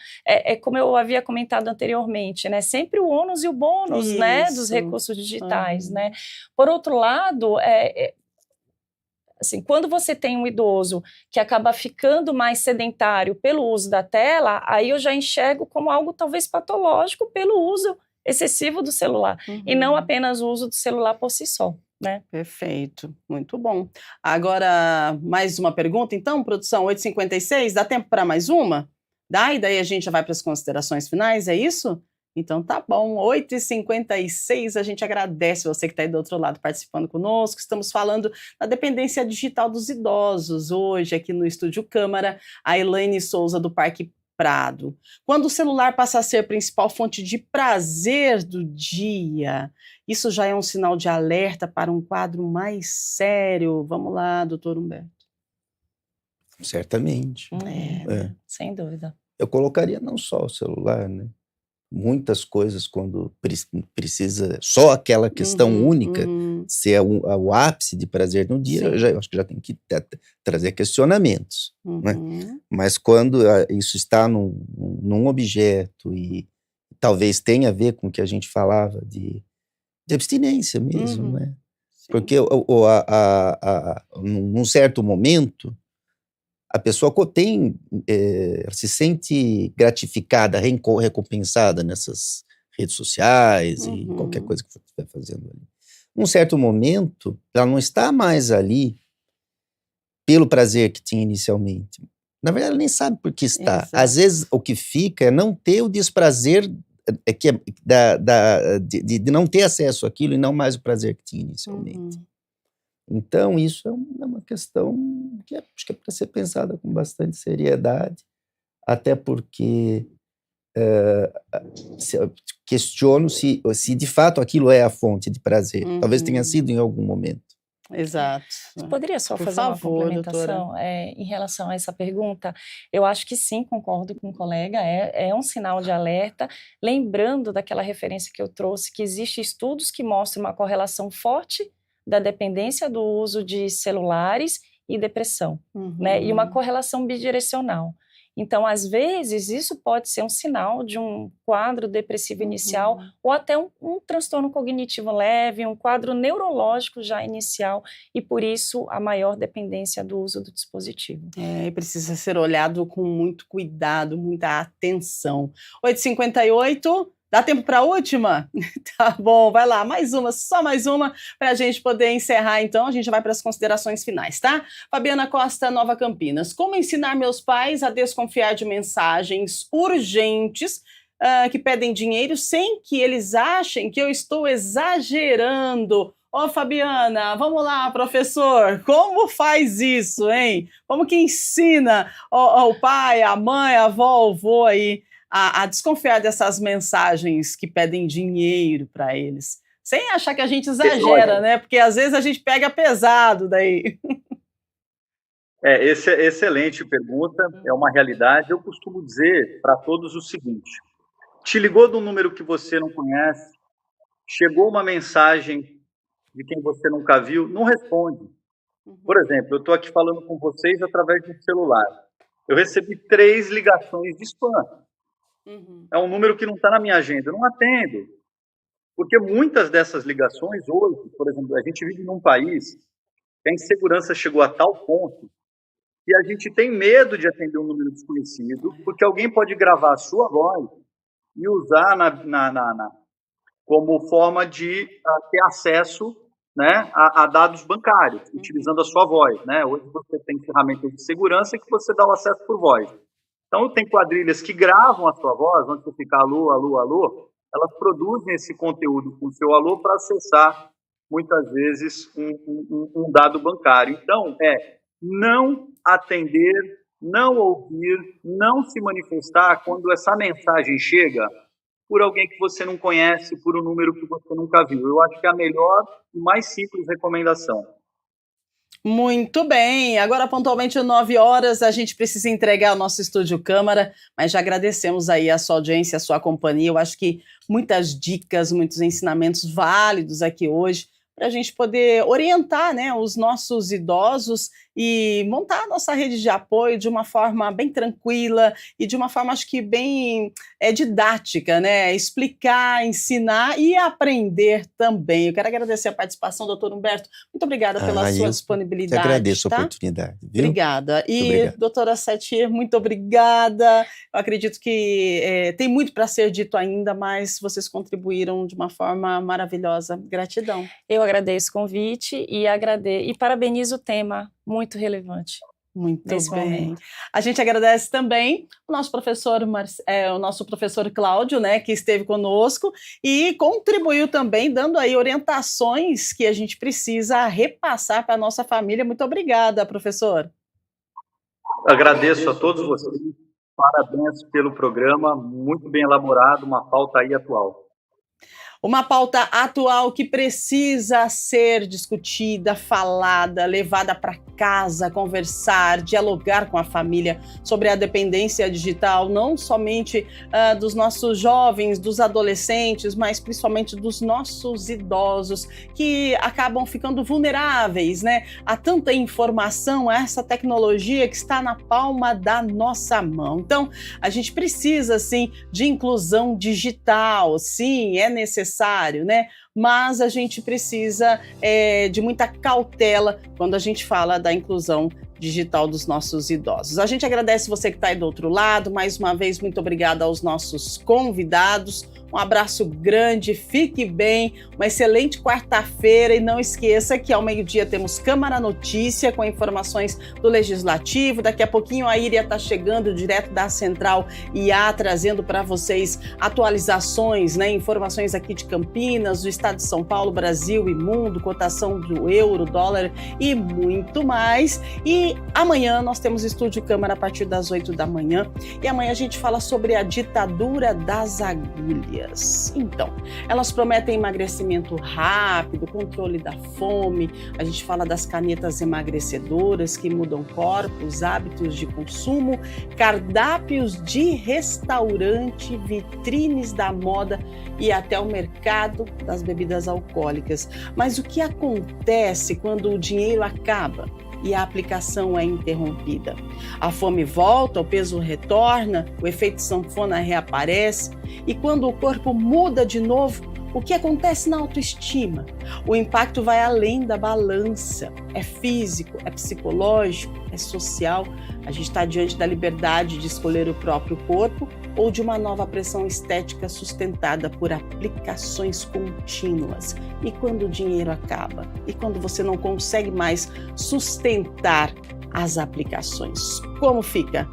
como eu havia comentado anteriormente, né? Sempre o ônus e o bônus, né? Dos recursos digitais. Né? Por outro lado, assim, quando você tem um idoso que acaba ficando mais sedentário pelo uso da tela, aí eu já enxergo como algo talvez patológico pelo uso excessivo do celular, e não apenas o uso do celular por si só. Né? Perfeito, muito bom. Agora, mais uma pergunta, então, produção, 8h56, dá tempo para mais uma? Dá, e daí a gente já vai para as considerações finais, é isso? Então tá bom, 8h56, a gente agradece você que está aí do outro lado participando conosco. Estamos falando da dependência digital dos idosos. Hoje, aqui no Estúdio Câmara, a Elaine Souza do Parque Prado. Quando o celular passa a ser a principal fonte de prazer do dia, isso já é um sinal de alerta para um quadro mais sério? Vamos lá, doutor Humberto. Certamente. Sem dúvida. Eu colocaria não só o celular, né? Muitas coisas, quando precisa só aquela questão única ser o ápice de prazer no dia, eu acho que já tem que trazer questionamentos. Né? Mas quando isso está num objeto e talvez tenha a ver com o que a gente falava de abstinência mesmo, né? Porque num certo momento, a pessoa se sente gratificada, recompensada nessas redes sociais e qualquer coisa que você estiver fazendo ali. Num certo momento, ela não está mais ali pelo prazer que tinha inicialmente. Na verdade, ela nem sabe por que está. Exato. Às vezes, o que fica é não ter o desprazer, de não ter acesso àquilo e não mais o prazer que tinha inicialmente. Então, isso é uma questão que acho que é para ser pensada com bastante seriedade, até porque questiono se de fato aquilo é a fonte de prazer. Talvez tenha sido em algum momento. Exato. Você poderia só fazer uma complementação em relação a essa pergunta? Eu acho que sim, concordo com o colega, é um sinal de alerta, lembrando daquela referência que eu trouxe, que existem estudos que mostram uma correlação forte da dependência do uso de celulares e depressão, né? E uma correlação bidirecional. Então, às vezes, isso pode ser um sinal de um quadro depressivo inicial ou até um transtorno cognitivo leve, um quadro neurológico já inicial e, por isso, a maior dependência do uso do dispositivo. E precisa ser olhado com muito cuidado, muita atenção. 8h58, Dá tempo para a última? Tá bom, vai lá, mais uma, só mais uma, para a gente poder encerrar, então. A gente vai para as considerações finais, tá? Fabiana Costa, Nova Campinas. Como ensinar meus pais a desconfiar de mensagens urgentes que pedem dinheiro sem que eles achem que eu estou exagerando? Ô, Fabiana, vamos lá, professor, como faz isso, hein? Como que ensina o pai, a mãe, a avó, o vô aí a desconfiar dessas mensagens que pedem dinheiro para eles? Sem achar que a gente exagera, né? Porque às vezes a gente pega pesado daí. Excelente pergunta, é uma realidade. Eu costumo dizer para todos o seguinte: te ligou de um número que você não conhece, chegou uma mensagem de quem você nunca viu, não responde. Por exemplo, eu estou aqui falando com vocês através de um celular. Eu recebi 3 ligações de spam. É um número que não está na minha agenda, eu não atendo. Porque muitas dessas ligações hoje, por exemplo, a gente vive num país que a insegurança chegou a tal ponto que a gente tem medo de atender um número desconhecido, porque alguém pode gravar a sua voz e usar como forma de ter acesso, né, a dados bancários, utilizando a sua voz, né? Hoje você tem ferramentas de segurança que você dá o acesso por voz. Então, tem quadrilhas que gravam a sua voz, onde você fica alô, alô, alô, elas produzem esse conteúdo com o seu alô para acessar, muitas vezes, um dado bancário. Então, não atender, não ouvir, não se manifestar quando essa mensagem chega por alguém que você não conhece, por um número que você nunca viu. Eu acho que é a melhor e mais simples recomendação. Muito bem, agora pontualmente 9 horas, a gente precisa entregar o nosso Estúdio Câmara, mas já agradecemos aí a sua audiência, a sua companhia. Eu acho que muitas dicas, muitos ensinamentos válidos aqui hoje, para a gente poder orientar, né, os nossos idosos e montar a nossa rede de apoio de uma forma bem tranquila e de uma forma, acho que bem didática, né? Explicar, ensinar e aprender também. Eu quero agradecer a participação do Dr. Humberto. Muito obrigada pela sua disponibilidade. Eu agradeço, tá? a oportunidade. Viu? Obrigada. E, doutora Satir, muito obrigada. Eu acredito que tem muito para ser dito ainda, mas vocês contribuíram de uma forma maravilhosa. Gratidão. Eu agradeço o convite e parabenizo o tema, muito relevante. Muito bem. A gente agradece também o nosso professor, Cláudio, né, que esteve conosco e contribuiu também, dando aí orientações que a gente precisa repassar para a nossa família. Muito obrigada, professor. Agradeço a todos vocês. Parabéns pelo programa, muito bem elaborado, uma pauta aí atual. Uma pauta atual que precisa ser discutida, falada, levada para casa, conversar, dialogar com a família sobre a dependência digital, não somente dos nossos jovens, dos adolescentes, mas principalmente dos nossos idosos, que acabam ficando vulneráveis, né, a tanta informação, a essa tecnologia que está na palma da nossa mão. Então, a gente precisa, sim, de inclusão digital, sim, é necessário, né? Mas a gente precisa de muita cautela quando a gente fala da inclusão digital dos nossos idosos. A gente agradece você que está aí do outro lado. Mais uma vez, muito obrigada aos nossos convidados. Um abraço grande, fique bem, uma excelente quarta-feira e não esqueça que ao meio-dia temos Câmara Notícia com informações do Legislativo. Daqui a pouquinho a Iria está chegando direto da Central IA, trazendo para vocês atualizações, né, informações aqui de Campinas, do Estado de São Paulo, Brasil e mundo, cotação do euro, dólar e muito mais. E amanhã nós temos Estúdio Câmara a partir das 8 da manhã e amanhã a gente fala sobre a ditadura das agulhas. Então, elas prometem emagrecimento rápido, controle da fome, a gente fala das canetas emagrecedoras que mudam corpos, hábitos de consumo, cardápios de restaurante, vitrines da moda e até o mercado das bebidas alcoólicas. Mas o que acontece quando o dinheiro acaba e a aplicação é interrompida? A fome volta, o peso retorna, o efeito sanfona reaparece e quando o corpo muda de novo, O que acontece na autoestima? O impacto vai além da balança. É físico, é psicológico, é social. A gente está diante da liberdade de escolher o próprio corpo ou de uma nova pressão estética sustentada por aplicações contínuas. E quando o dinheiro acaba? E quando você não consegue mais sustentar as aplicações? Como fica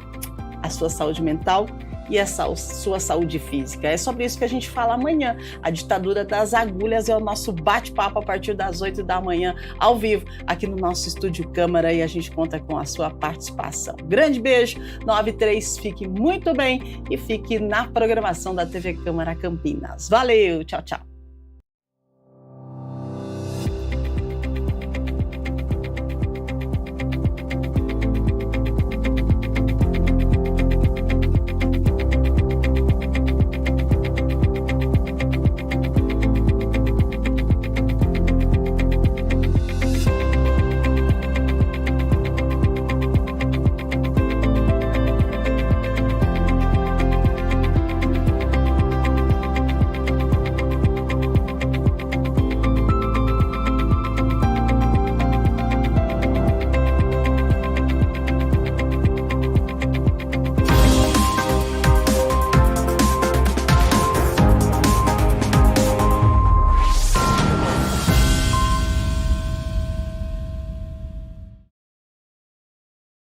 a sua saúde mental e a sua saúde física? É sobre isso que a gente fala amanhã. A ditadura das agulhas é o nosso bate-papo a partir das 8 da manhã, ao vivo, aqui no nosso Estúdio Câmara, e a gente conta com a sua participação. Grande beijo, 93, fique muito bem e fique na programação da TV Câmara Campinas. Valeu, tchau, tchau.